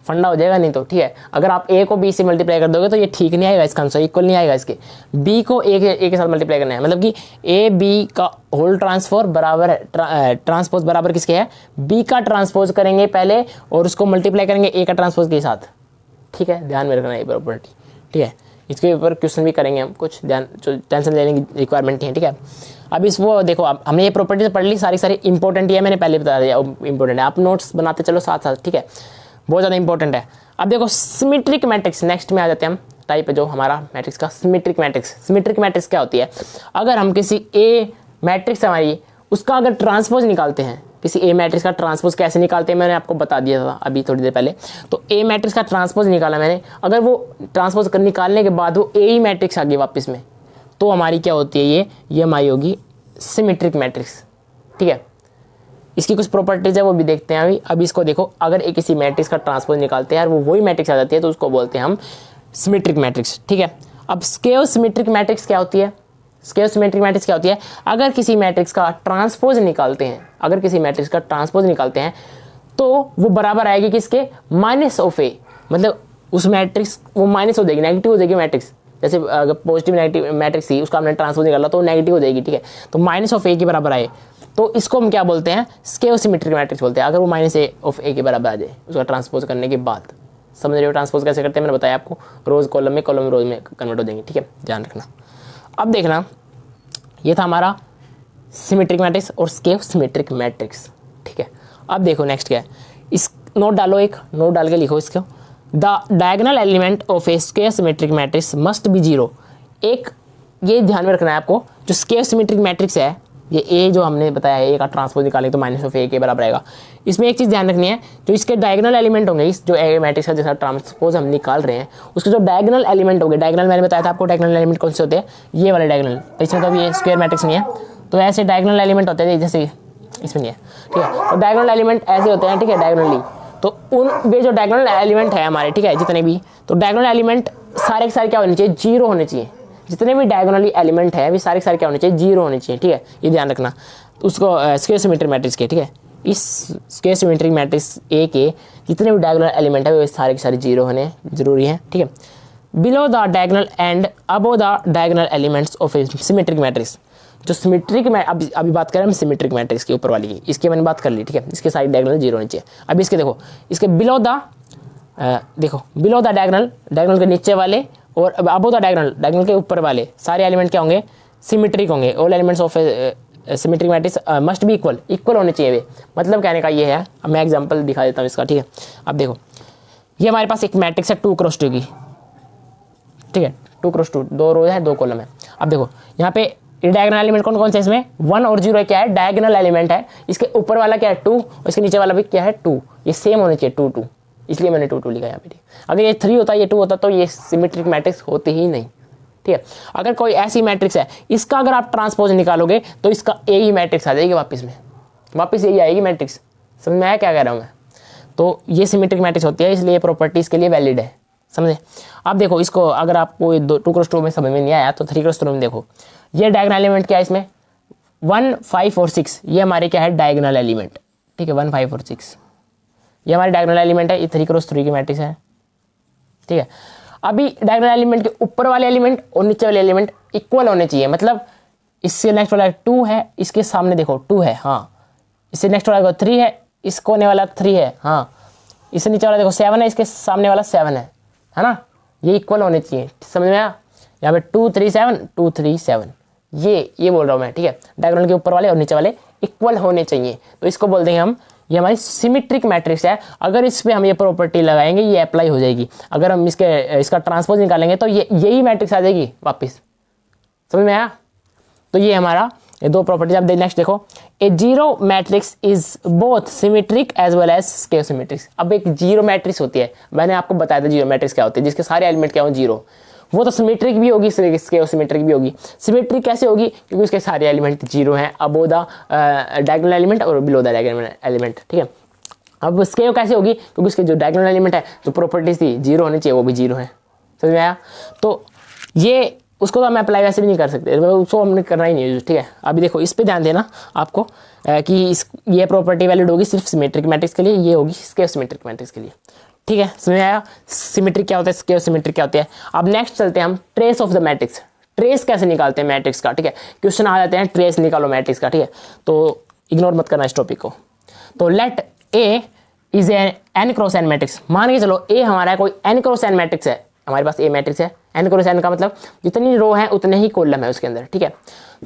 फंडा हो जाएगा नहीं तो, ठीक है, अगर आप ए को बी से मल्टीप्लाई कर दोगे तो ये ठीक नहीं आएगा, इसका आंसर इक्वल नहीं आएगा, इसके बी को ए के साथ मल्टीप्लाई करना है, मतलब कि ए बी का होल ट्रांसफर बराबर है, ट्रांसपोज बराबर किसके है, बी का ट्रांसपोज करेंगे पहले और उसको मल्टीप्लाई करेंगे ए का ट्रांसपोज के साथ, ठीक है, ध्यान में रखना है ये प्रॉपर्टी, ठीक है। इसके ऊपर क्वेश्चन भी करेंगे हम, कुछ ध्यान टेंशन लेने की रिक्वायरमेंट नहीं है, ठीक है। अब इस वो देखो, अब हमने ये प्रॉपर्टीज पढ़ ली, सारी इंपॉर्टेंट है, मैंने पहले बता दिया इंपॉर्टेंट है, आप नोट्स बनाते चलो साथ साथ, ठीक है, बहुत ज़्यादा इंपॉर्टेंट है। अब देखो सिमेट्रिक मैट्रिक्स, नेक्स्ट में आ जाते हैं हम, टाइप है जो हमारा मैट्रिक्स का सिमेट्रिक मैट्रिक्स। सिमेट्रिक मैट्रिक्स क्या होती है, अगर हम किसी ए मैट्रिक्स हमारी उसका अगर ट्रांसपोज निकालते हैं, किसी ए मैट्रिक्स का ट्रांसपोज कैसे निकालते हैं मैंने आपको बता दिया था अभी थोड़ी देर पहले, तो ए मैट्रिक्स का ट्रांसपोज निकाला मैंने, अगर वो ट्रांसपोज निकालने के बाद वो ए ही मैट्रिक्स आ गई वापस में, तो हमारी क्या होती है, ये हमारी होगी सिमेट्रिक मैट्रिक्स, ठीक है। इसकी कुछ प्रॉपर्टीज है वो भी देखते हैं अभी। अभी इसको देखो, अगर एक किसी मैट्रिक्स का ट्रांसपोज निकालते हैं और वो वही मैट्रिक्स आ जाती है तो उसको बोलते हैं हम सिमेट्रिक मैट्रिक्स, ठीक है। अब स्क्वायर सिमेट्रिक मैट्रिक्स क्या होती है, स्क्वायर सिमेट्रिक मैट्रिक्स क्या होती है, अगर किसी मैट्रिक्स का ट्रांसपोज निकालते हैं, अगर किसी मैट्रिक्स का ट्रांसपोज निकालते हैं तो वो बराबर आएगी किसके, माइनस ऑफ ए, मतलब उस मैट्रिक्स वो माइनस हो जाएगी, नेगेटिव हो जाएगी मैट्रिक्स, जैसे अगर पॉजिटिव नेगेटिव मैट्रिक्स थी उसका हमने ट्रांसपोज निकाला तो नेगेटिव हो जाएगी, ठीक है, तो माइनस ऑफ ए के बराबर आए तो इसको हम क्या बोलते हैं, स्क्वायर सिमेट्रिक मैट्रिक्स बोलते हैं, अगर वो माइनस ए ऑफ ए के बराबर आ जाए उसका ट्रांसपोज करने के बाद। समझ रहे हो ट्रांसपोज कैसे करते हैं, मैंने बताया आपको, रोज कॉलम में रोज में कन्वर्ट हो जाएंगे, ठीक है, ध्यान रखना। अब देखना, ये था हमारा सिमेट्रिक मैट्रिक्स और स्क्वायर सिमेट्रिक मैट्रिक्स, ठीक है। अब देखो नेक्स्ट क्या है, इस नोट डालो, एक नोट डाल के लिखो इसको, the diagonal element of A square symmetric matrix must be zero. एक ये ध्यान में रखना है आपको, जो स्क्वायर सिमेट्रिक मैट्रिक्स है, ये ए जो हमने बताया है, ए का ट्रांसपोज निकालेंगे तो माइनस ऑफ ए के बराबर आएगा। इसमें एक चीज़ ध्यान रखनी है, जो इसके डायगोनल एलिमेंट होंगे, इस जो ए मैट्रिक्स का जैसा ट्रांसपोज हम निकाल रहे हैं उसके जो डायगोनल एलिमेंट होंगे, डायगोनल मैंने बताया था आपको, डायगोनल एलिमेंट कौन से होते हैं, ये वाले डायगोनल, तो इसमें तो ये स्क्वायर मैट्रिक्स नहीं है, तो ऐसे डायगोनल एलिमेंट होते हैं, जैसे इसमें नहीं है, ठीक है, तो डायगोनल एलिमेंट ऐसे होते हैं, ठीक है, डायगोनली, तो उन वे जो डायगोनल एलिमेंट है हमारे, ठीक है, जितने भी, तो डायगोनल एलिमेंट सारे के सारे क्या होने चाहिए, जीरो होने चाहिए, जितने भी डायगोनली एलिमेंट है वे सारे के सारे क्या होने चाहिए, जीरो होने चाहिए, ठीक है, ये ध्यान रखना। उसको स्क्वायर सिमेट्रिक मैट्रिक्स के, ठीक है, इस स्क्वायर सिमेट्रिक मैट्रिक्स ए के जितने भी डायगोनल एलिमेंट है वे सारे के सारे जीरो होने जरूरी है, ठीक है। Below the diagonal and above the diagonal elements of A symmetric matrix, जो सिमेट्रिक में अभी बात करें हम सिमेट्रिक मैट्रिक्स के ऊपर वाली की, इसकी मैंने बात कर ली, ठीक है, इसके साइड डायगोनल जीरो होने चाहिए। अब इसके देखो, इसके बिलो द देखो, बिलो द डायगोनल, डायगोनल के नीचे वाले और अबो द डायगोनल, डायगोनल के ऊपर वाले सारे एलिमेंट क्या होंगे, सिमेट्रिक होंगे। All elements of symmetric matrix must be equal होने चाहिए वे, मतलब कहने का ये है। अब मैं एग्जांपल दिखा देता हूँ इसका, ठीक है। अब देखो, ये हमारे पास एक मैट्रिक्स है 2x2 की, ठीक है, 2x2, 2 रो है 2 कॉलम है। अब देखो यहाँ पे डायगोनल एलिमेंट कौन कौन से, इसमें 1 और 0 क्या है, डायगोनल एलिमेंट है। इसके ऊपर वाला क्या है 2 और इसके नीचे वाला भी क्या है 2, ये सेम होने चाहिए 2 2, इसलिए मैंने 2 2 लिखा यहाँ पे। अगर ये 3 होता, ये 2 होता तो ये सिमेट्रिक मैट्रिक्स होते ही नहीं, ठीक है। अगर कोई ऐसी मैट्रिक्स है, इसका अगर आप ट्रांसपोज निकालोगे तो इसका ए ही मैट्रिक्स आ जाएगी वापस में, वापस यही आएगी मैट्रिक्स। समझ में आया क्या कह रहा हूँ मैं, तो ये सिमेट्रिक मैट्रिक्स होती है, इसलिए प्रॉपर्टीज के लिए वैलिड है, समझे। अब देखो इसको, अगर आपको 2x2 में समझ में नहीं आया तो 3x2 में देखो, ये डायगोनल एलिमेंट क्या है इसमें 1 5 और 6, ये हमारे क्या है डायगोनल एलिमेंट, ठीक है, 1 5 और 6 ये हमारे डायगोनल एलिमेंट है। ये 3x3 की मैट्रिक्स है, ठीक है। अभी डायगोनल एलिमेंट के ऊपर वाले एलिमेंट और नीचे वाले एलिमेंट इक्वल होने चाहिए, मतलब इससे नेक्स्ट वाला 2 है, इसके सामने देखो 2 है, हाँ, इससे नेक्स्ट वाला 3 है, इस कोने वाला 3 है, हाँ, इससे नीचे वाला देखो 7 है, इसके सामने वाला 7 है ना, ये इक्वल होने चाहिए, समझ में आया। यहाँ पे 2 3 7 2 3 7, ये बोल रहा हूँ मैं, ठीक है। डायगोनल के ऊपर वाले और नीचे वाले इक्वल होने चाहिए, तो इसको बोल देंगे हम, ये हमारी सिमेट्रिक मैट्रिक्स है। अगर इस पे हम ये प्रॉपर्टी लगाएंगे ये अप्लाई हो जाएगी। अगर हम इसका ट्रांसपोज निकालेंगे तो यही मैट्रिक्स आ जाएगी वापस, समझ में आया। तो ये हमारा ये दो प्रॉपर्टीज। आप नेक्स्ट देखो, A zero matrix is both symmetric as well as square symmetrics. अब एक जीरो मैट्रिक्स होती है, मैंने आपको बताया था जीरो मैट्रिक्स क्या होती है, जिसके सारे एलिमेंट क्या हो जीरो, वो तो सिमेट्रिक भी होगी, स्क्वायर सिमेट्रिक भी होगी। सिमेट्रिक कैसे होगी, क्योंकि उसके सारे एलिमेंट जीरो हैं, अबो द डायगोनल एलिमेंट और बिलो द डायगोनल एलिमेंट, ठीक है। अब स्क्वायर कैसे होगी, क्योंकि उसके जो डायगोनल एलिमेंट है जो प्रॉपर्टीज थी जीरो होनी चाहिए वो भी जीरो है, समझ में आया। तो ये उसको तो हम अप्लाई वैसे भी नहीं कर सकते, उसको हमने करना ही नहीं, ठीक है। अभी देखो इस पे ध्यान देना आपको कि ये प्रॉपर्टी वैलिड होगी सिर्फ सिमेट्रिक मैट्रिक्स के लिए, ये होगी स्क्वायर सिमेट्रिक मैट्रिक्स के लिए, ठीक है। समझ में आया सिमेट्रिक क्या होता है, स्क्वायर सिमेट्रिक क्या होता है। अब नेक्स्ट चलते हैं हम trace of the matrix. Trace कैसे निकालते हैं मैट्रिक्स का, ठीक है। क्वेश्चन आ जाते हैं ट्रेस निकालो मैट्रिक्स का, ठीक है। तो इग्नोर मत करना इस टॉपिक को। तो let A is N cross N matrix. मान के चलो ए हमारा कोई एन क्रॉस एन मैट्रिक्स है, हमारे पास ए मैट्रिक्स है, एन क्रॉस एन का मतलब जितनी रो है उतने ही कॉलम है उसके अंदर, ठीक है।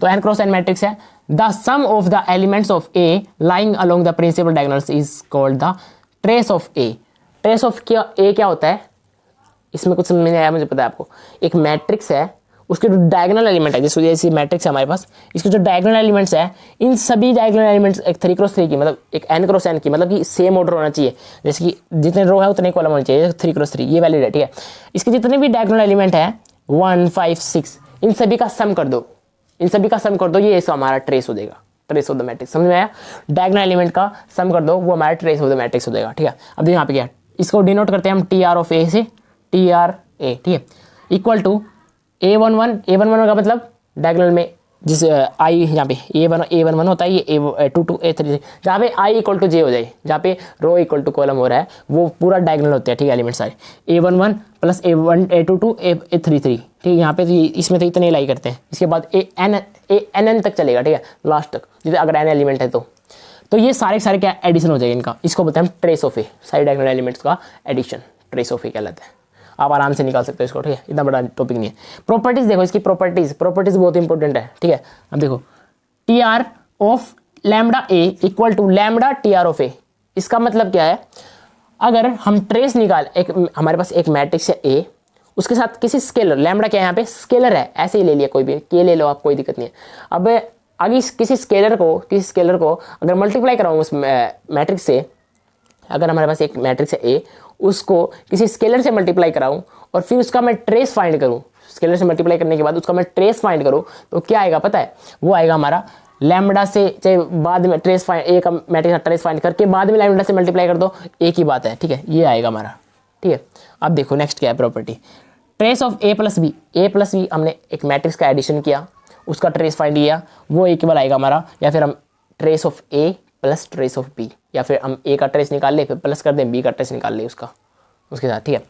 तो एन क्रॉस एन मैट्रिक्स है। The sum of the elements of A lying along the principal diagonals is called the trace of A. Trace of A क्या होता है, इसमें कुछ समझ नहीं आया मुझे पता है आपको। एक मैट्रिक्स है, उसके जो डायगोनल एलिमेंट है, जैसे मैट्रिक्स है हमारे पास, इसके जो डायगोनल एलिमेंट्स है, इन सभी डायगोनल एलिमेंट्स एक 3x3 की, मतलब एक n क्रॉस n की, मतलब कि सेम ऑर्डर होना चाहिए, जैसे कि जितने रो है उतने कॉलम होने चाहिए, 3x3 ये वैलिड है, ठीक है। इसके जितने भी डायगोनल एलिमेंट है 1 5 6, इन सभी का सम कर दो, इन सभी का सम कर दो, ये इसका हमारा ट्रेस हो जाएगा, ट्रेस ऑफ द मैट्रिक्स। समझ में आया, डायगोनल एलिमेंट का सम कर दो, वो हमारा ट्रेस ऑफ द मैट्रिक्स हो जाएगा, ठीक है। अब देखो यहाँ पे क्या, इसको डिनोट करते हैं हम टी आर ऑफ ए से, टी आर ए, ठीक है, इक्वल टू A11 A11 का मतलब डायगोनल में जिस आई यहाँ पे A11 होता है, ये A22 A33, जहाँ पे I इक्वल टू जे हो जाए, जहाँ पे रो इक्वल टू कॉलम हो रहा है वो पूरा डायगोनल होता है, ठीक है। एलिमेंट सारे A11 प्लस A22 A33, ठीक है। यहाँ पे तो इसमें तो इतने लाई करते हैं, इसके बाद ANN तक चलेगा, ठीक है, लास्ट तक, जैसे अगर n एलिमेंट है तो ये सारे क्या एडिशन हो जाएगा इनका, इसको बोलते हैं हम ट्रेस ऑफ ए। सारे डायगोनल एलिमेंट्स का एडिशन ट्रेस ऑफ ए कहलाता है। आप आराम से निकाल सकते हो इसको, ठीक है, इतना बड़ा टॉपिक नहीं है। प्रॉपर्टीज देखो, इसकी प्रॉपर्टीज बहुत इंपॉर्टेंट है, ठीक है। अब देखो T R of lambda A equal to lambda T R of A. इसका मतलब क्या है, अगर हम ट्रेस हमारे पास एक मैट्रिक्स है ए, उसके साथ किसी स्केलर, लैम्बडा क्या है यहाँ पे स्केलर है, ऐसे ही ले लिया कोई भी, के ले लो आप, कोई दिक्कत नहीं है। अब आगे किसी स्केलर को अगर मल्टीप्लाई कराऊँ उस मैट्रिक्स से, अगर हमारे पास एक मैट्रिक्स है ए, उसको किसी स्केलर से मल्टीप्लाई कराऊं और फिर उसका मैं ट्रेस फाइंड करूं, स्केलर से मल्टीप्लाई करने के बाद उसका मैं ट्रेस फाइंड करूं, तो क्या आएगा पता है, वो आएगा हमारा लैम्बडा से, चाहे बाद में ट्रेस फाइंड, ए का मैट्रिक्स का ट्रेस फाइंड करके बाद में लैम्बडा से मल्टीप्लाई कर दो, एक ही बात है, ठीक है, ये आएगा हमारा, ठीक है। अब देखो नेक्स्ट क्या है property, trace of A plus B. हमने एक मैट्रिक्स का एडिशन किया, उसका ट्रेस फाइंड किया, वो इक्वल आएगा हमारा, या फिर हम trace of A plus trace of B, या फिर हम ए का ट्रेस निकाल ले फिर प्लस कर दें बी का ट्रेस निकाल ले उसके साथ, ठीक है।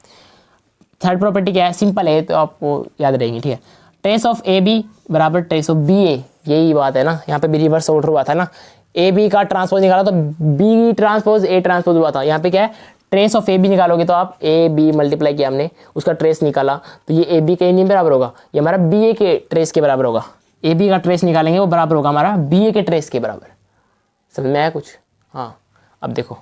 थर्ड प्रॉपर्टी क्या है, सिंपल है तो आपको याद रहेंगी, ठीक है। ट्रेस ऑफ ए बी बराबर ट्रेस ऑफ बी ए, यही बात है ना, यहाँ पे भी रिवर्स ऑर्डर हुआ था ना, ए बी का ट्रांसपोज निकाला तो बी ट्रांसपोज ए ट्रांसपोज हुआ था, यहाँ पे क्या है ट्रेस ऑफ ए बी निकालोगे तो आप ए बी मल्टीप्लाई किया हमने, उसका ट्रेस निकाला तो ये ए बी के नहीं बराबर होगा, ये हमारा बी ए के ट्रेस के बराबर होगा। ए बी का ट्रेस निकालेंगे वो बराबर होगा हमारा बी ए के ट्रेस के बराबर, समझ में आया कुछ। हाँ अब देखो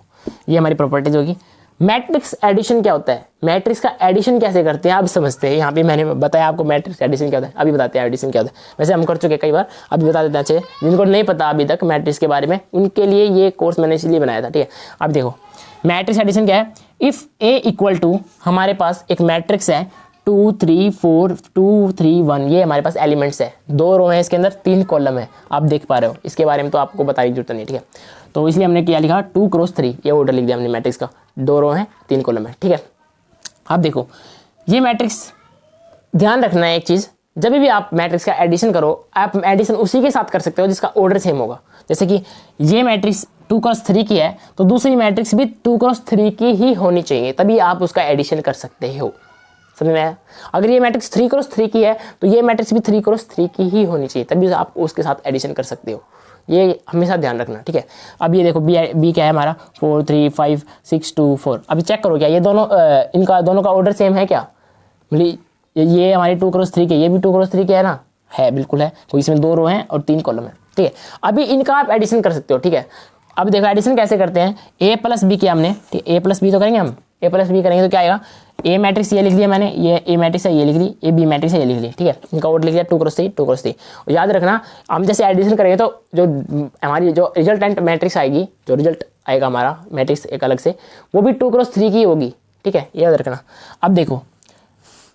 ये हमारी प्रॉपर्टीज होगी। मैट्रिक्स एडिशन क्या होता है, मैट्रिक्स का एडिशन कैसे करते हैं आप समझते हैं, यहाँ पे मैंने बताया आपको मैट्रिक्स एडिशन क्या होता है, अभी बताते हैं एडिशन क्या होता है, वैसे हम कर चुके कई बार, अभी बता देते हैं अच्छे, जिनको नहीं पता अभी तक मैट्रिक्स के बारे में उनके लिए ये कोर्स मैंने इसलिए बनाया था, ठीक है। अब देखो मैट्रिक्स एडिशन क्या है, इफ ए इक्वल टू, हमारे पास एक मैट्रिक्स है 2 3 4 2 3 1, ये हमारे पास एलिमेंट्स है, 2 रो है इसके अंदर 3 कॉलम है, आप देख पा रहे हो, इसके बारे में तो आपको बताने की जरूरत नहीं, ठीक है। तो इसलिए हमने क्या लिखा 2 क्रॉस 3, ये ऑर्डर लिख दिया हमने मैट्रिक्स का, 2 रो है 3 कॉलम है, ठीक है। अब देखो ये मैट्रिक्स, ध्यान रखना है एक चीज़, जब भी आप मैट्रिक्स का एडिशन करो, आप एडिशन उसी के साथ कर सकते हो जिसका ऑर्डर सेम होगा, जैसे कि ये मैट्रिक्स 2 क्रॉस 3 की है तो दूसरी मैट्रिक्स भी 2 क्रॉस 3 की ही होनी चाहिए, तभी आप उसका एडिशन कर सकते हो, समझ में आया? अगर ये मैट्रिक्स 3x3 की है तो ये मैट्रिक्स भी 3x3 की ही होनी चाहिए, तभी आप उसके साथ एडिशन कर सकते हो। ये हमेशा ध्यान रखना, ठीक है। अब ये देखो बी क्या है हमारा 4 3 5 6 2 4। अभी चेक करो क्या ये दोनों इनका दोनों का ऑर्डर सेम है क्या? मतलब ये हमारी 2x3 के, ये भी 2x3 के है ना? है, बिल्कुल है। तो इसमें 2 रो हैं और 3 कॉलम है, ठीक है। अभी इनका आप एडिशन कर सकते हो, ठीक है। अब देखो एडिशन कैसे करते हैं, ए प्लस बी किया हमने, ठीक, ए प्लस बी तो करेंगे हम, ए प्लस बी करेंगे तो क्या आएगा, ए मैट्रिक्स ये लिख लिया मैंने, ये ए मैट्रिक्स है ये लिख ली, ए बी मैट्रिक्स है ये लिख ली, ठीक है। इनका ऑर्डर लिख लिया 2x3 2x3। और याद रखना हम जैसे एडिशन करेंगे तो जो हमारी जो रिजल्टेंट मैट्रिक्स आएगी, जो रिजल्ट आएगा हमारा मैट्रिक्स एक अलग से, वो भी 2x3 की होगी, ठीक है, याद रखना। अब देखो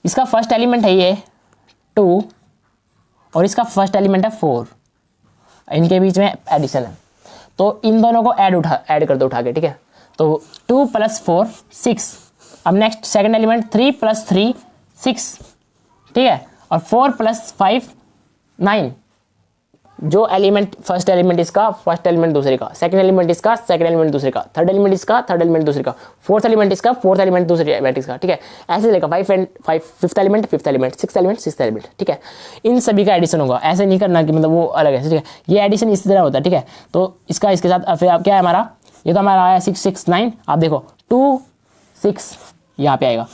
इसका फर्स्ट एलिमेंट है ये 2 और इसका फर्स्ट एलिमेंट है 4, इनके बीच में एडिशन है, तो इन दोनों को ऐड कर दो उठा के, ठीक है। तो 2 + 4 6। अब नेक्स्ट सेकंड एलिमेंट 3 + 3 6, ठीक है। और 4 + 5 9। जो एलिमेंट फर्स्ट एलिमेंट इसका, फर्स्ट एलिमेंट दूसरे का, सेकंड एलिमेंट इसका, सेकंड एलिमेंट दूसरे का, थर्ड एलिमेंट इसका, थर्ड एलिमेंट दूसरे का, फोर्थ एलिमेंट इसका, फोर्थ एलिमेंट दूसरे मैट्रिक्स का, ठीक है। ऐसे चलेगा 5 and 5, fifth element fifth element, sixth element sixth element, ठीक है। इन सभी का एडिशन होगा, ऐसे नहीं करना कि मतलब वो अलग है, ठीक है। ये एडिशन इस तरह होता है, ठीक है। तो इसका इसके साथ फिर अब क्या है हमारा, ये तो हमारा आया 6 6 9। आप देखो 2 6 यहाँ पे आएगा,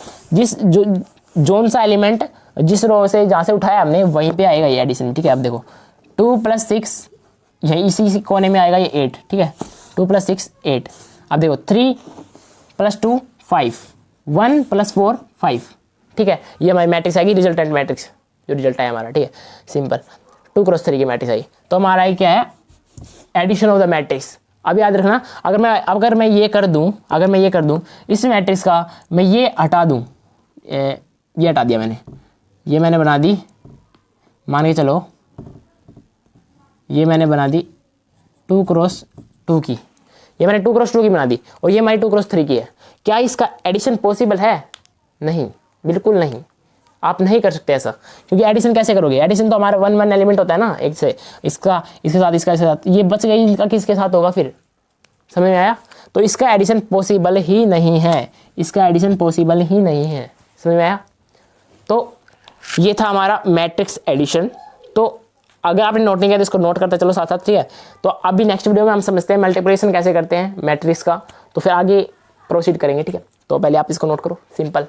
जोन सा एलिमेंट जिस रो से जहाँ से उठाया हमने वहीं पे आएगा ये एडिशन, ठीक है। अब देखो 2 + 6 यही इसी कोने में आएगा ये 8, ठीक है। 2 + 6 8। अब देखो 3 + 2 5, 1 + 4 5, ठीक है। ये हमारी मैट्रिक्स आएगी रिजल्टेंट मैट्रिक्स, जो रिजल्ट आया हमारा, ठीक है, सिंपल 2x3 की मैट्रिक्स आई। तो हमारा ये क्या है, एडिशन ऑफ द मैट्रिक्स। अब याद रखना अगर मैं ये कर दूं इस मैट्रिक्स का, मैं ये हटा दूं, ये हटा दिया मैंने, ये मैंने बना दी, मान के चलो ये मैंने बना दी 2x2 की, ये मैंने 2x2 की बना दी और ये हमारी 2x3 की है। क्या इसका एडिशन पॉसिबल है? नहीं, बिल्कुल नहीं, आप नहीं कर सकते ऐसा, क्योंकि एडिशन कैसे करोगे? एडिशन तो हमारा 1 1 एलिमेंट होता है ना, एक से इसका इसके साथ इसका इसके साथ, ये बच गई, इनका किसके साथ होगा फिर? समझ में आया? तो इसका एडिशन पॉसिबल ही नहीं है, इसका एडिशन पॉसिबल ही नहीं है, समझ में आया? तो ये था हमारा मैट्रिक्स एडिशन। तो अगर आपने नोट नहीं किया तो इसको नोट करते चलो साथ साथ, ठीक है। तो अभी नेक्स्ट वीडियो में हम समझते हैं मल्टीप्लिकेशन कैसे करते हैं मैट्रिक्स का, तो फिर आगे प्रोसीड करेंगे, ठीक है। तो पहले आप इसको नोट करो, सिंपल।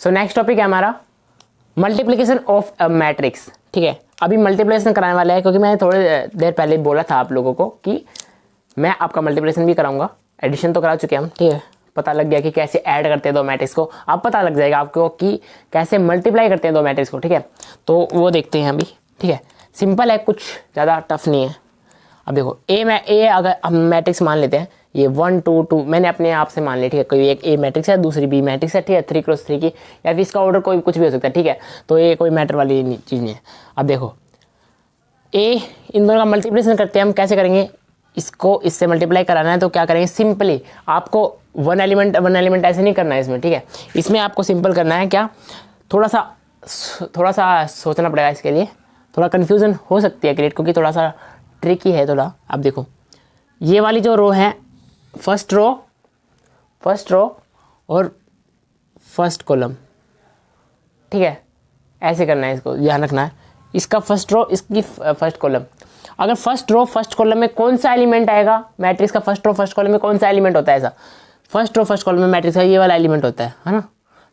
सो नेक्स्ट टॉपिक है हमारा मल्टीप्लिकेशन ऑफ अ मैट्रिक्स, ठीक है। अभी मल्टीप्लिकेशन कराने वाला है, क्योंकि मैंने थोड़ी देर पहले बोला था आप लोगों को कि मैं आपका मल्टीप्लिकेशन भी कराऊंगा। एडिशन तो करा चुके हम, ठीक है, पता लग गया कि कैसे ऐड करते हैं दो मैट्रिक्स को, अब पता लग जाएगा आपको कि कैसे मल्टीप्लाई करते हैं दो मैट्रिक्स को, ठीक है। तो वो देखते हैं अभी, ठीक है। सिंपल है, कुछ ज़्यादा टफ नहीं है। अब देखो ए अगर हम मैट्रिक्स मान लेते हैं, ये 1 2 2 मैंने अपने आप से मान लिया, ठीक है। कोई एक ए मैट्रिक्स है, दूसरी बी मैट्रिक्स है, ठीक है, 3x3 की, या फिर इसका ऑर्डर कोई कुछ भी हो सकता है, ठीक है। तो ये कोई मैटर वाली चीज़ नहीं है। अब देखो इन दोनों का मल्टीप्लिकेशन करते हैं हम, कैसे करेंगे? इसको इससे मल्टीप्लाई कराना है तो क्या करेंगे? सिंपली आपको वन एलिमेंट ऐसे नहीं करना है इसमें, ठीक है। इसमें आपको सिंपल करना है क्या, थोड़ा सा सोचना पड़ेगा इसके लिए, थोड़ा कन्फ्यूज़न हो सकती है क्रिएट, क्योंकि थोड़ा सा ट्रिकी है थोड़ा। अब देखो ये वाली जो रो है, फर्स्ट रो और फर्स्ट कॉलम, ठीक है, ऐसे करना है, इसको ध्यान रखना है। इसका फर्स्ट रो, इसकी फर्स्ट कॉलम। अगर फर्स्ट रो फर्स्ट कॉलम में कौन सा एलिमेंट आएगा मैट्रिक्स का, फर्स्ट रो फर्स्ट कॉलम में कौन सा एलिमेंट होता है ऐसा, फर्स्ट रो फर्स्ट कॉलम में मैट्रिक्स का ये वाला एलिमेंट होता है ना।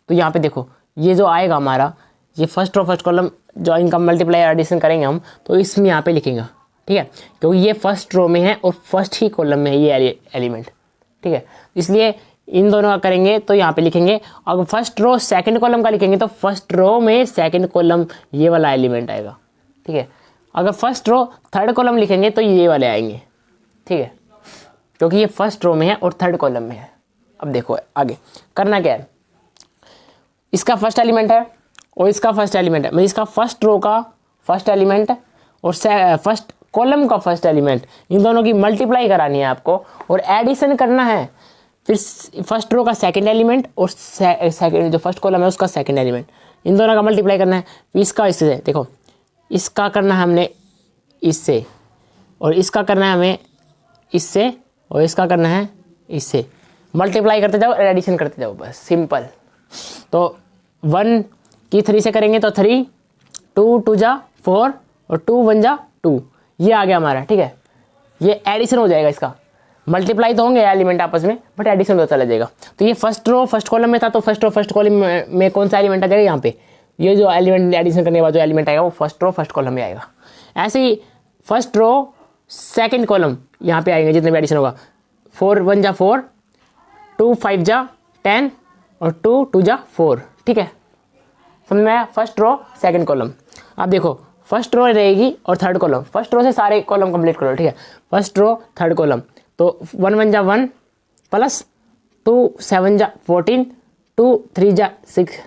तो यहाँ पे देखो ये जो आएगा हमारा, ये फर्स्ट रो फर्स्ट कॉलम जो इनका मल्टीप्लाई एडिशन करेंगे हम, तो इसमें यहाँ पे लिखेंगे, ठीक है, क्योंकि ये फर्स्ट रो में है और फर्स्ट ही कॉलम में है ये एलिमेंट, ठीक है। इसलिए इन दोनों का करेंगे तो यहाँ पे लिखेंगे। अगर फर्स्ट रो सेकंड कॉलम का लिखेंगे तो फर्स्ट रो में सेकंड कॉलम ये वाला एलिमेंट आएगा, ठीक है। अगर फर्स्ट रो थर्ड कॉलम लिखेंगे तो ये वाले आएंगे, ठीक है, क्योंकि ये फर्स्ट रो में है और थर्ड कॉलम में है। अब देखो आगे करना क्या है, इसका फर्स्ट एलिमेंट है और इसका फर्स्ट एलिमेंट है, मतलब इसका फर्स्ट रो का फर्स्ट एलिमेंट और फर्स्ट कॉलम का फर्स्ट एलिमेंट, इन दोनों की मल्टीप्लाई करानी है आपको और एडिशन करना है। फिर फर्स्ट रो का सेकंड एलिमेंट और सेकंड जो फर्स्ट कॉलम है उसका सेकंड एलिमेंट, इन दोनों का मल्टीप्लाई करना है। इसका इससे देखो, इसका करना है हमने इससे, और इसका करना है हमें इससे, और इसका करना है इससे। मल्टीप्लाई करते जाओ, एडिशन करते जाओ, बस सिंपल। तो 1 की 3 से करेंगे तो 3, 2 2 जा 4 और 2 1 जा 2, ये आ गया हमारा। ठीक है, ये एडिशन हो जाएगा, इसका मल्टीप्लाई तो होंगे एलिमेंट आपस में, बट एडिशन होता चला जाएगा। तो ये फर्स्ट रो फर्स्ट कॉलम में था, तो फर्स्ट रो फर्स्ट कॉलम में कौन सा एलिमेंट आ जाएगा यहाँ पे, ये जो एलिमेंट एडिशन करने के बाद जो एलिमेंट आएगा वो फर्स्ट रो फर्स्ट कॉलम में आएगा। ऐसे ही फर्स्ट रो सेकंड कॉलम यहाँ पे आएंगे जितने भी एडिशन होगा। 4 1 जा 4, 2 5 जा 10 और 2 2 जा 4। ठीक है, समझ में आया, फर्स्ट रो सेकंड कॉलम। अब देखो फर्स्ट रो रहेगी और थर्ड कॉलम, फर्स्ट रो से सारे कॉलम कंप्लीट करो। ठीक है, फर्स्ट रो थर्ड कॉलम, तो 1 1 जा 1 प्लस 2 7 जा 14, 2 3 जा 6,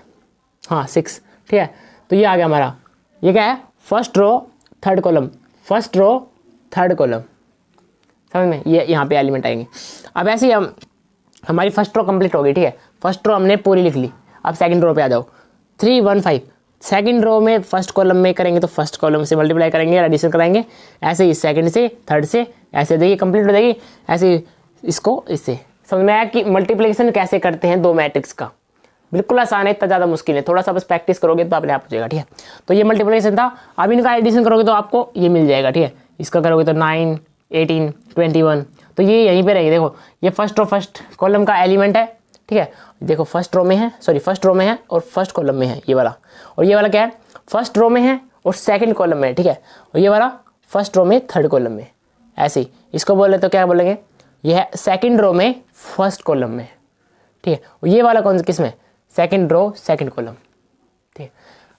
हाँ 6। ठीक है, तो ये आ गया हमारा, ये क्या है, first row third column, first row third column, समझ में, ये यहाँ पे एलिमेंट आएंगे। अब ऐसे ही हमारी फर्स्ट रो कंप्लीट हो गई। ठीक है, फर्स्ट रो हमने पूरी लिख ली। अब सेकंड रो पे आ जाओ, 3 1 5, सेकंड रो में फर्स्ट कॉलम में करेंगे तो फर्स्ट कॉलम से मल्टीप्लाई करेंगे, एडिशन कराएंगे। ऐसे ही सेकंड से थर्ड से, ऐसे देखिए कंप्लीट हो जाएगी। ऐसे ही इसको इससे, समझ में आया कि मल्टीप्लिकेशन कैसे करते हैं दो मैट्रिक्स का। बिल्कुल आसान है, इतना ज़्यादा मुश्किल है, थोड़ा सा बस प्रैक्टिस करोगे तो अपने आप हो जाएगा। ठीक है, तो ये मल्टीप्लिकेशन था। अब इनका एडिशन करोगे तो आपको ये मिल जाएगा। ठीक है, इसका करोगे तो 9 18 21, तो ये यहीं पे रहेगी। देखो ये फर्स्ट रो फर्स्ट कॉलम का एलिमेंट है। ठीक है, देखो फर्स्ट रो में है, सॉरी फर्स्ट रो में है और फर्स्ट कॉलम में है ये वाला, और ये वाला क्या है, फर्स्ट रो में है और सेकंड कॉलम में है। ठीक है, और ये वाला फर्स्ट रो में थर्ड कॉलम में। ऐसे ही इसको बोले तो क्या बोलेंगे, ये है सेकंड रो में फर्स्ट कॉलम में। ठीक है, और ये वाला कौन सा किस में, सेकंड रो सेकंड कॉलम। ठीक है,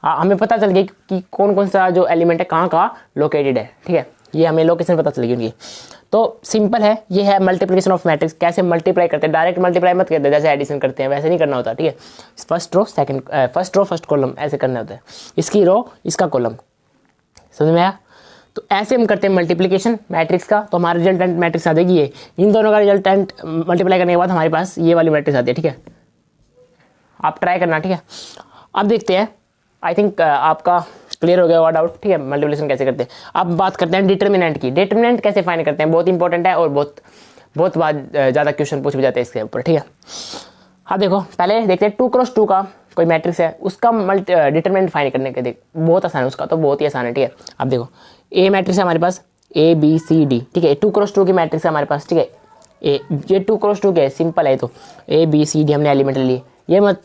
हमें पता चल गया कि कौन कौन सा जो एलिमेंट है कहाँ कहाँ लोकेटेड है। ठीक है, ये हमें लोकेशन पता चलेगी उनकी। तो सिंपल है, ये है मल्टीप्लिकेशन ऑफ मैट्रिक्स। कैसे मल्टीप्लाई करते हैं, डायरेक्ट मल्टीप्लाई मत करते जैसे एडिशन करते हैं, वैसे नहीं करना होता। ठीक है, first row second, first row first column ऐसे करना होता है, इसकी रो इसका कॉलम, समझ में आया। तो ऐसे हम करते हैं मल्टीप्लिकेशन मैट्रिक्स का, तो हमारा रिजल्टेंट मैट्रिक्स आ जाएगी ये। इन दोनों का रिजल्टेंट मल्टीप्लाई करने के बाद हमारे पास ये वाली मैट्रिक्स आती है। ठीक है, आप ट्राई करना। ठीक है, अब देखते हैं, आई थिंक आपका क्लियर हो गया होगा डाउट। ठीक है, मल्टीप्लिकेशन कैसे करते हैं। अब बात करते हैं डिटर्मिनेंट की। डिटर्मिनेंट कैसे फाइंड करते हैं, बहुत इंपॉर्टेंट है और बहुत ज़्यादा क्वेश्चन पूछ भी जाते हैं इसके ऊपर। ठीक है, हाँ देखो पहले देखते हैं 2 क्रॉस 2 का कोई मैट्रिक्स है, उसका डिटर्मिनेंट फाइंड करने के देख बहुत आसान है, उसका तो बहुत ही आसान है। ठीक है, अब देखो ए मैट्रिक्स है हमारे पास A B C D। ठीक है, 2 क्रॉस 2 की मैट्रिक्स है हमारे पास। ठीक है, ये 2 क्रॉस 2 के सिंपल है, तो A B C D हमने एलिमेंट ले लिए। ये मत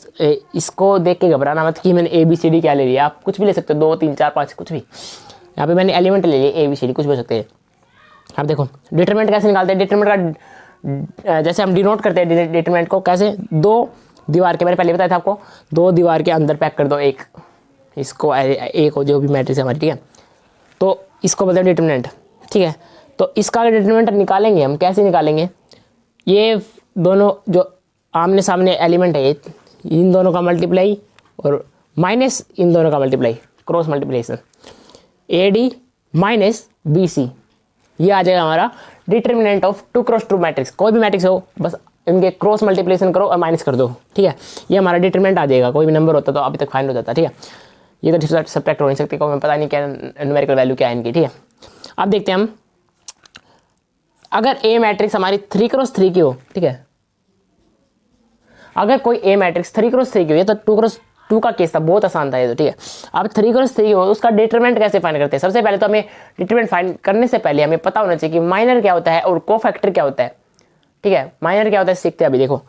इसको देख के घबराना मत कि मैंने A B C D क्या ले लिया, आप कुछ भी ले सकते हो, 2 3 4 5 कुछ भी। यहाँ पे मैंने एलिमेंट ले लिए A B C D, कुछ भी हो सकते हैं। अब देखो डिटरमिनेंट कैसे निकालते हैं, डिटरमिनेंट का जैसे हम डिनोट करते हैं डिटरमिनेंट को कैसे, 2 दीवार के, मैंने पहले बताया था आपको, 2 दीवार के अंदर पैक कर दो एक, इसको एक हो जो भी मैट्रिक्स है हमारी। ठीक है, तो इसको बोलते हैं डिटरमिनेंट। ठीक है, तो इसका डिटरमिनेंट निकालेंगे हम, कैसे निकालेंगे, ये दोनों जो आमने सामने एलिमेंट है, इन दोनों का मल्टीप्लाई और माइनस इन दोनों का multiply, cross multiplication, AD minus BC, ये आ जाएगा हमारा डिटरमिनेंट ऑफ 2 क्रॉस 2 मैट्रिक्स। कोई भी मैट्रिक्स हो बस इनके क्रॉस मल्टीप्लिकेशन करो और माइनस कर दो। ठीक है, ये हमारा डिटरमिनेंट आ जाएगा। कोई भी नंबर होता तो अभी तक फाइंड हो जाता। ठीक है, ये तो सब्ट्रैक्ट हो नहीं सकती, को हमें पता नहीं क्या न्यूमेरिकल वैल्यू क्या है इनकी। ठीक है, अब देखते हैं हम, अगर A मैट्रिक्स हमारी 3 क्रॉस 3 की हो। ठीक है, अगर कोई A मैट्रिक्स 3 क्रॉस 3 की हो, ये तो 2 क्रॉस 2 का केस था, बहुत आसान था ये तो। ठीक है, अब 3 क्रॉस 3 हो, उसका डिटरमिनेंट कैसे फाइंड करते हैं। सबसे पहले तो हमें डिटरमिनेंट फाइंड करने से पहले हमें पता होना चाहिए कि माइनर क्या होता है और कोफैक्टर क्या होता है। ठीक है, माइनर क्या होता है सीखते हैं अभी। देखो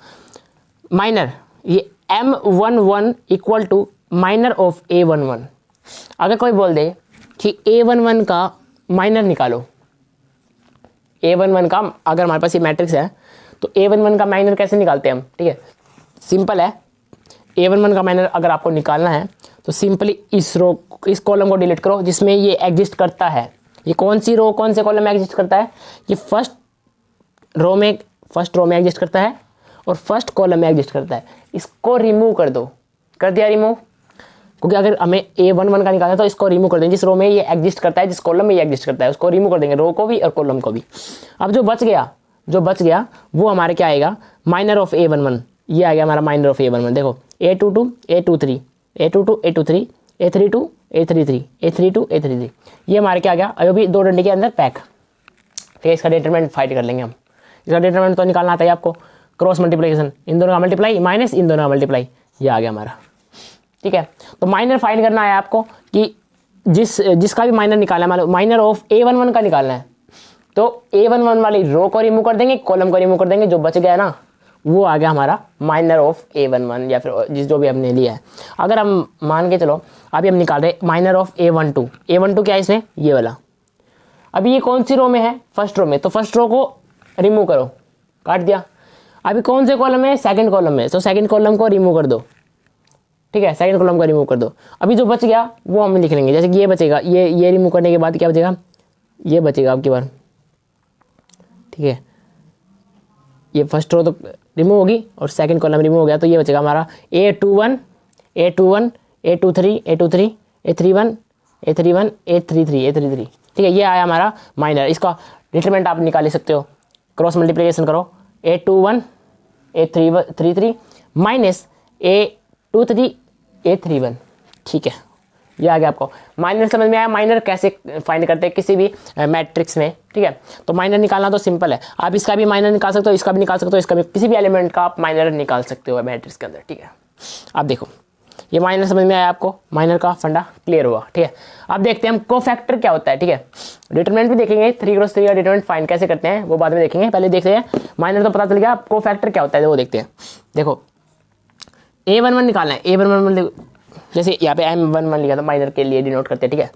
माइनर, ये M11 equal to minor of A11। अगर कोई बोल दे कि A11 का माइनर निकालो, A11 का, अगर हमारे पास ये मैट्रिक्स है तो A11 का माइनर कैसे निकालते हैं हम। ठीक है, सिंपल है, A11 का माइनर अगर आपको निकालना है तो सिंपली इस कॉलम को डिलीट करो जिसमें ये एग्जिस्ट करता है। ये कौन सी रो कौन से कॉलम में एग्जिस्ट करता है, ये फर्स्ट रो में एग्जिस्ट करता है और फर्स्ट कॉलम में एग्जिस्ट करता है। इसको रिमूव कर दो, कर दिया रिमूव, क्योंकि अगर हमें A11 का निकालना है तो इसको रिमूव कर देंगे। जिस रो में ये एग्जिस्ट करता है, जिस कॉलम में ये एग्जिस्ट करता है, उसको रिमूव कर देंगे, रो को भी और कॉलम को भी। अब जो बच गया वो हमारे क्या आएगा, माइनर ऑफ A11। ये आ गया हमारा माइनर ऑफ A11। देखो A22 A23 A22 A23 A32 A33 A32 A33, ये हमारे क्या आ गया, अभी 2 डंडे के अंदर पैक। ठीक है, इसका डिटरमिनेंट फाइंड कर लेंगे हम। इसका डिटरमिनेंट तो निकालना आता है आपको, क्रॉस मल्टीप्लिकेशन, इन दोनों का मल्टीप्लाई माइनस इन दोनों का मल्टीप्लाई, ये आ गया हमारा। ठीक है। तो माइनर फाइंड करना है आपको कि जिसका भी माइनर निकालना है, मान लो माइनर ऑफ A11 का निकालना है, तो A11 वाली रो को रिमूव कर देंगे, कॉलम को रिमूव कर देंगे, जो बच गया ना वो आ गया हमारा माइनर ऑफ A11 या फिर जो भी हमने लिया है। अगर हम मान के चलो अभी हम निकाल रहे माइनर ऑफ A12, A12 क्या है इसमें, ये वाला। अभी ये कौन सी रो में है, फर्स्ट रो में, तो फर्स्ट रो को रिमूव करो, काट दिया। अभी कौन से कॉलम में, सेकंड कॉलम में, तो सेकंड कॉलम को रिमूव कर दो, ठीक है, सेकंड कॉलम को रिमूव कर दो। अभी जो बच गया वो हम लिख लेंगे, जैसे कि ये बचेगा, ये रिमूव करने के बाद क्या बचेगा, ये बचेगा आपकी बार, ठीक है। ये फर्स्ट रो तो रिमूव होगी और सेकंड कॉलम रिमूव हो गया, तो ये बचेगा हमारा A21, A21, A23, A23, A31, A31, A33, A33, ठीक है। ये आया हमारा माइनर। इसका डिटरमिनेंट आप निकाल सकते हो, क्रॉस मल्टीप्लिकेशन करो, A21, A33 minus A23, A31, ठीक है। ये आ गया आपको माइनर, समझ में आया माइनर कैसे फाइंड करते हैं किसी भी मैट्रिक्स में, ठीक है। तो माइनर निकालना तो सिंपल है, आप इसका भी माइनर निकाल सकते हो, इसका भी निकाल सकते हो, इसका भी, किसी भी एलिमेंट का आप माइनर निकाल सकते हो मैट्रिक्स के अंदर, ठीक है। अब देखो ये माइनर समझ में आया आपको, माइनर का फंडा क्लियर हुआ, ठीक है। अब देखते हैं हम कोफैक्टर क्या होता है, ठीक है। डिटरमिनेंट भी देखेंगे, 3x3 का डिटरमिनेंट फाइंड कैसे करते हैं वो बाद में देखेंगे, पहले देखते हैं माइनर तो पता चल गया, कोफैक्टर क्या होता है वो देखते हैं। देखो A11 निकालना है, A11 जैसे यहाँ पे M11 लिखा था, माइनर के लिए डिनोट करते हैं, ठीक है।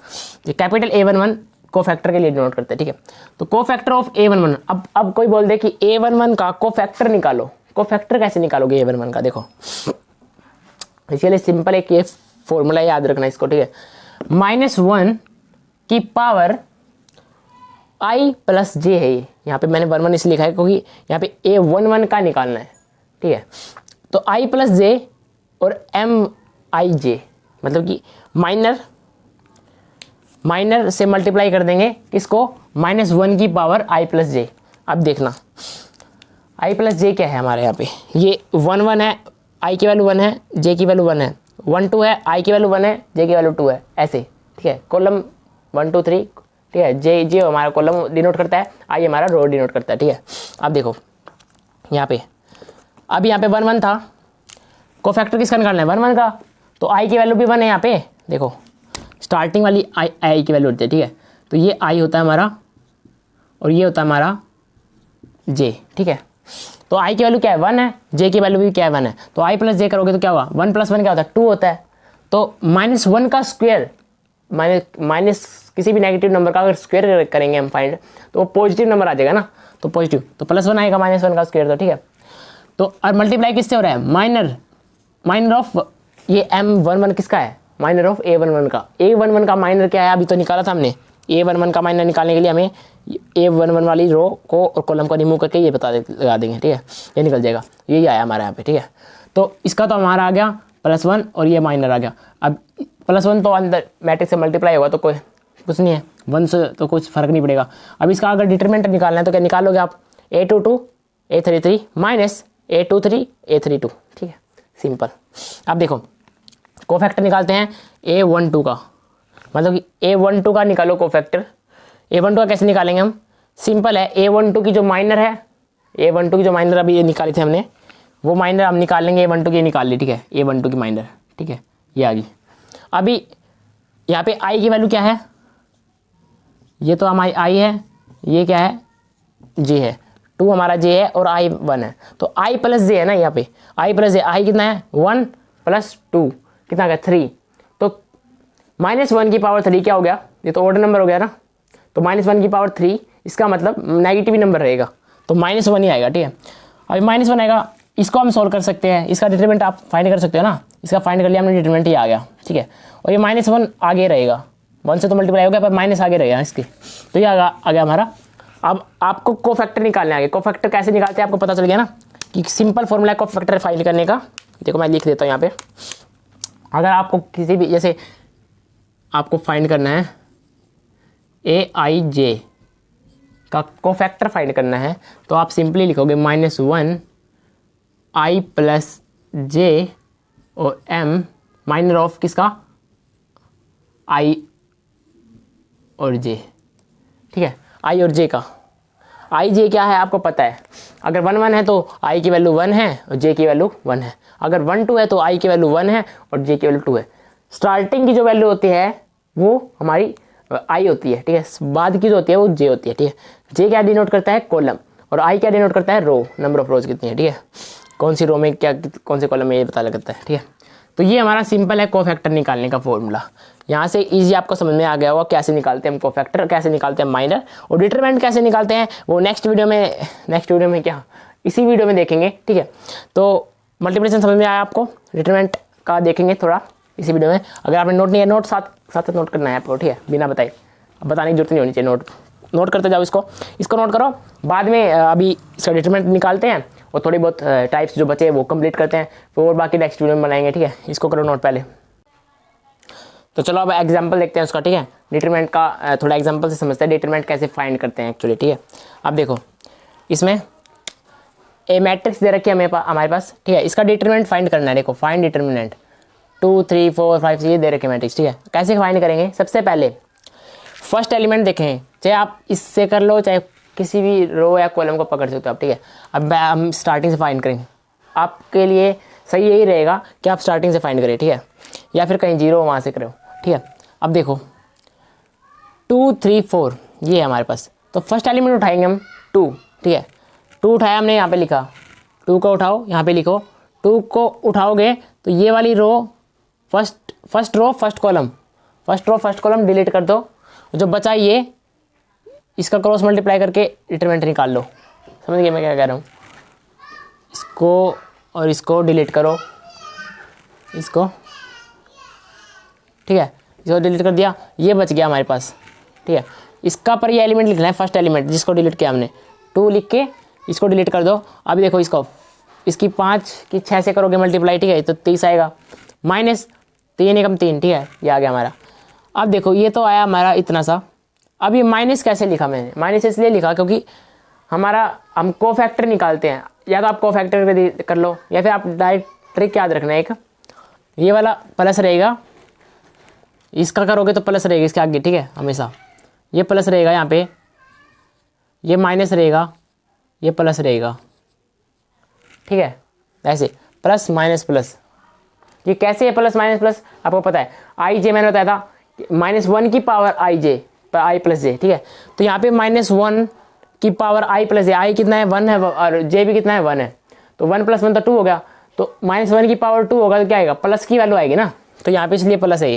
ये कैपिटल A11 कोफैक्टर के लिए डिनोट करते हैं, ठीक है। तो कोफैक्टर ऑफ A11, अब कोई बोल दे कि A11 का कोफैक्टर निकालो, कोफैक्टर कैसे निकालोगे A11 का, देखो इसके लिए सिंपल एक ये फॉर्मूला याद रखना इसको, ठीक है। -1 की पावर I प्लस J है, यहाँ पे मैंने 11 इसलिए लिखा है क्योंकि यहाँ पे A11 का निकालना है, ठीक है। तो I प्लस J और MIJ, मतलब कि माइनर से मल्टीप्लाई कर देंगे किसको, -1 की पावर I प्लस J। अब देखना I प्लस J क्या है हमारे यहाँ पे, ये 1 है, I की वैल्यू 1 है, J की वैल्यू 1 है, 1 2 है, I की वैल्यू 1 है, J की वैल्यू 2 है, ऐसे, ठीक है। कॉलम 1 2 3, ठीक है। J हमारा कॉलम डिनोट करता है, I हमारा रो डिनोट करता है, ठीक है। अब देखो यहाँ पे, अब यहाँ पे 1 1 था, कोफैक्टर किसका निकालना है, 1 1 का, तो I की वैल्यू भी 1 है यहाँ पे, देखो स्टार्टिंग वाली I की वैल्यू होती है, ठीक है। तो ये I होता है हमारा और ये होता है हमारा J, ठीक है। तो I की वैल्यू क्या है, 1 है, J की वैल्यू भी क्या है, 1 है, तो I प्लस J करोगे तो क्या होगा, 1 + 1 क्या होता है, 2 होता है। तो -1 का स्क्वायर, माइनस किसी भी नेगेटिव नंबर का अगर स्क्वायर करेंगे हम फाइंड, तो वो पॉजिटिव नंबर आ जाएगा ना, तो पॉजिटिव, तो +1 आएगा -1 का स्क्वायर, तो ठीक है। तो और मल्टीप्लाई किससे हो रहा है, माइनर ऑफ ये M11 किसका है, माइनर ऑफ A11 का। A11 का माइनर क्या है, अभी तो निकाला था हमने, A11 का माइनर निकालने के लिए हमें A11 वाली रो को और कॉलम को रिमूव करके ये लगा देंगे, ठीक है, ये निकल जाएगा, यही आया हमारे यहाँ पे, ठीक है। तो इसका तो हमारा आ गया +1 और ये माइनर आ गया। अब +1 तो अंदर मैट्रिक्स से मल्टीप्लाई होगा तो कोई कुछ नहीं है, 1 से तो कुछ फर्क नहीं पड़ेगा। अब इसका अगर डिटरमिनेंट निकालना है तो क्या निकालोगे आप, A22 A33 minus A23 A32, ठीक है, सिंपल। अब देखो कोफैक्टर निकालते हैं A12 का, मतलब कि A12 का निकालो कोफैक्टर। A12 का कैसे निकालेंगे हम, सिंपल है, A12 की जो माइनर है, A12 की जो माइनर अभी ये निकाली थी हमने, वो माइनर हम निकाल लेंगे, A12 की निकाल ली, ठीक है, A12 की माइनर, ठीक है, ये आ गई। अभी यहाँ पे I की वैल्यू क्या है, ये तो हमारी I है, ये क्या है, J है, 2 हमारा J है और I 1 है, तो I प्लस J है ना, यहाँ पे I प्लस J, I कितना है, 1 + 2 कितना आ गया, 3, तो -1 की पावर 3 क्या हो गया, ये तो ऑड नंबर हो गया ना, तो -1 की पावर 3 इसका मतलब नेगेटिव नंबर रहेगा, तो -1 ही आएगा, ठीक है। अभी -1 आएगा, इसको हम सोल्व कर सकते हैं, इसका डिटरमिनेंट आप फाइंड कर सकते हो ना, इसका फाइंड कर लिया हमने, डिटरमिनेंट ही आ गया, ठीक है। और ये -1 आगे रहेगा, 1 से तो मल्टीप्लाई हो गया पर माइनस आगे रहेगा इसके, तो ये आ गया हमारा। अब आपको कोफैक्टर निकालने आगे, कोफैक्टर कैसे निकालते हैं आपको पता चल गया ना, कि सिंपल फॉर्मूला है कोफैक्टर फाइंड करने का। देखो मैं लिख देता हूँ यहाँ पे, अगर आपको किसी भी, जैसे आपको फाइंड करना है AIJ का कोफैक्टर फाइंड करना है, तो आप सिंपली लिखोगे -1 I प्लस J और M, माइनर ऑफ किसका, I और J, ठीक है, I और J का। आई जे क्या है आपको पता है, अगर 1 1 है तो आई की वैल्यू 1 है और जे की वैल्यू 1 है, अगर 1 2 है तो आई की वैल्यू 1 है और जे की वैल्यू 2 है। स्टार्टिंग की जो वैल्यू होती है वो हमारी आई होती है, ठीक है, बाद की जो होती है वो जे होती है, ठीक है। जे क्या डिनोट करता है, कॉलम, और आई क्या डिनोट करता है, रो, नंबर ऑफ रोज कितनी है, ठीक है, कौन सी रो में क्या कौन से कॉलम में ये पता लगता है, ठीक है। तो ये हमारा सिंपल है कोफैक्टर निकालने का फॉर्मूला। यहाँ से इजी आपको समझ में आ गया होगा कैसे निकालते हैं हम कोफैक्टर, कैसे निकालते हैं माइनर, और डिटरमिनेंट कैसे निकालते हैं वो नेक्स्ट वीडियो में क्या इसी वीडियो में देखेंगे, ठीक है। तो मल्टीप्लिकेशन समझ में आया आपको, डिटरमिनेंट का देखेंगे थोड़ा इसी वीडियो में। अगर आपने नोट नहीं है, नोट साथ नोट करना है आपको, ठीक है, बिना बताए, अब बताने की जरूरत नहीं होनी चाहिए, नोट करते जाओ, इसको नोट करो। बाद में अभी इसका डिटरमिनेंट निकालते हैं और थोड़ी बहुत टाइप्स जो बचे वो कंप्लीट करते हैं, फिर और बाकी नेक्स्ट वीडियो में बनाएंगे, ठीक है। इसको करो नोट पहले। तो चलो अब एग्जांपल देखते हैं उसका, ठीक है। डिटरमिनेंट का थोड़ा एग्जांपल से समझते हैं डिटरमिनेंट कैसे फाइंड करते हैं एक्चुअली, ठीक है। अब देखो इसमें ए मैट्रिक्स दे रखी है हमारे पास, ठीक है। इसका डिटरमिनेंट फाइंड करना है, देखो फाइंड डिटरमिनेंट 2 3 4 5 ये दे रखे मैट्रिक्स, ठीक है। कैसे फाइंड करेंगे, सबसे पहले फर्स्ट एलिमेंट देखें, चाहे आप इससे कर लो चाहे किसी भी रो या कॉलम को पकड़ सकते हो आप, ठीक है। अब हम स्टार्टिंग से फाइंड करेंगे, आपके लिए सही यही रहेगा कि आप स्टार्टिंग से फाइंड करें, ठीक है, या फिर कहीं जीरो वहाँ से करो, ठीक है। अब देखो 2 3 4 ये है हमारे पास, तो फर्स्ट एलिमेंट उठाएंगे हम 2, ठीक है। 2 उठाया हमने, यहाँ पे लिखा, 2 को उठाओ, यहाँ पे लिखो, 2 को उठाओगे तो ये वाली row first row first column delete कर दो, जो बचा ये इसका क्रॉस मल्टीप्लाई करके डिटरमिनेंट निकाल लो। समझ गए मैं क्या कह रहा हूँ, इसको और इसको डिलीट करो, इसको, ठीक है, इसको डिलीट कर दिया, ये बच गया हमारे पास, ठीक है। इसका पर ये एलिमेंट लिखना है, फर्स्ट एलिमेंट जिसको डिलीट किया हमने, 2 लिख के इसको डिलीट कर दो। अभी देखो इसकी 5 की 6 से करोगे मल्टीप्लाई, ठीक है, तो 30 आएगा, माइनस 3 एकम 3, ठीक है, ये आ गया हमारा। अब देखो ये तो आया हमारा इतना सा, अब ये माइनस कैसे लिखा मैंने, माइनस इसलिए लिखा क्योंकि हम कोफैक्टर निकालते हैं, या तो आप कोफैक्टर कर लो या फिर आप डायरेक्ट ट्रिक याद रखना है, एक ये वाला प्लस रहेगा, इसका करोगे तो प्लस रहेगा इसके आगे, ठीक है, हमेशा ये प्लस रहेगा, यहाँ पे ये माइनस रहेगा, ये प्लस रहेगा, ठीक है, ऐसे प्लस माइनस प्लस। ये कैसे है प्लस माइनस प्लस, आपको पता है, आई जे मैंने बताया था -1 की पावर आई प्लस जे, ठीक है। तो यहाँ पे -1 की पावर आई प्लस जे, आई कितना है 1 है और जे भी कितना है 1 है, तो 1 + 1 तो 2 हो गया, तो -1 की पावर 2 होगा तो क्या आएगा, प्लस की वैल्यू आएगी ना, तो यहाँ पे इसलिए प्लस है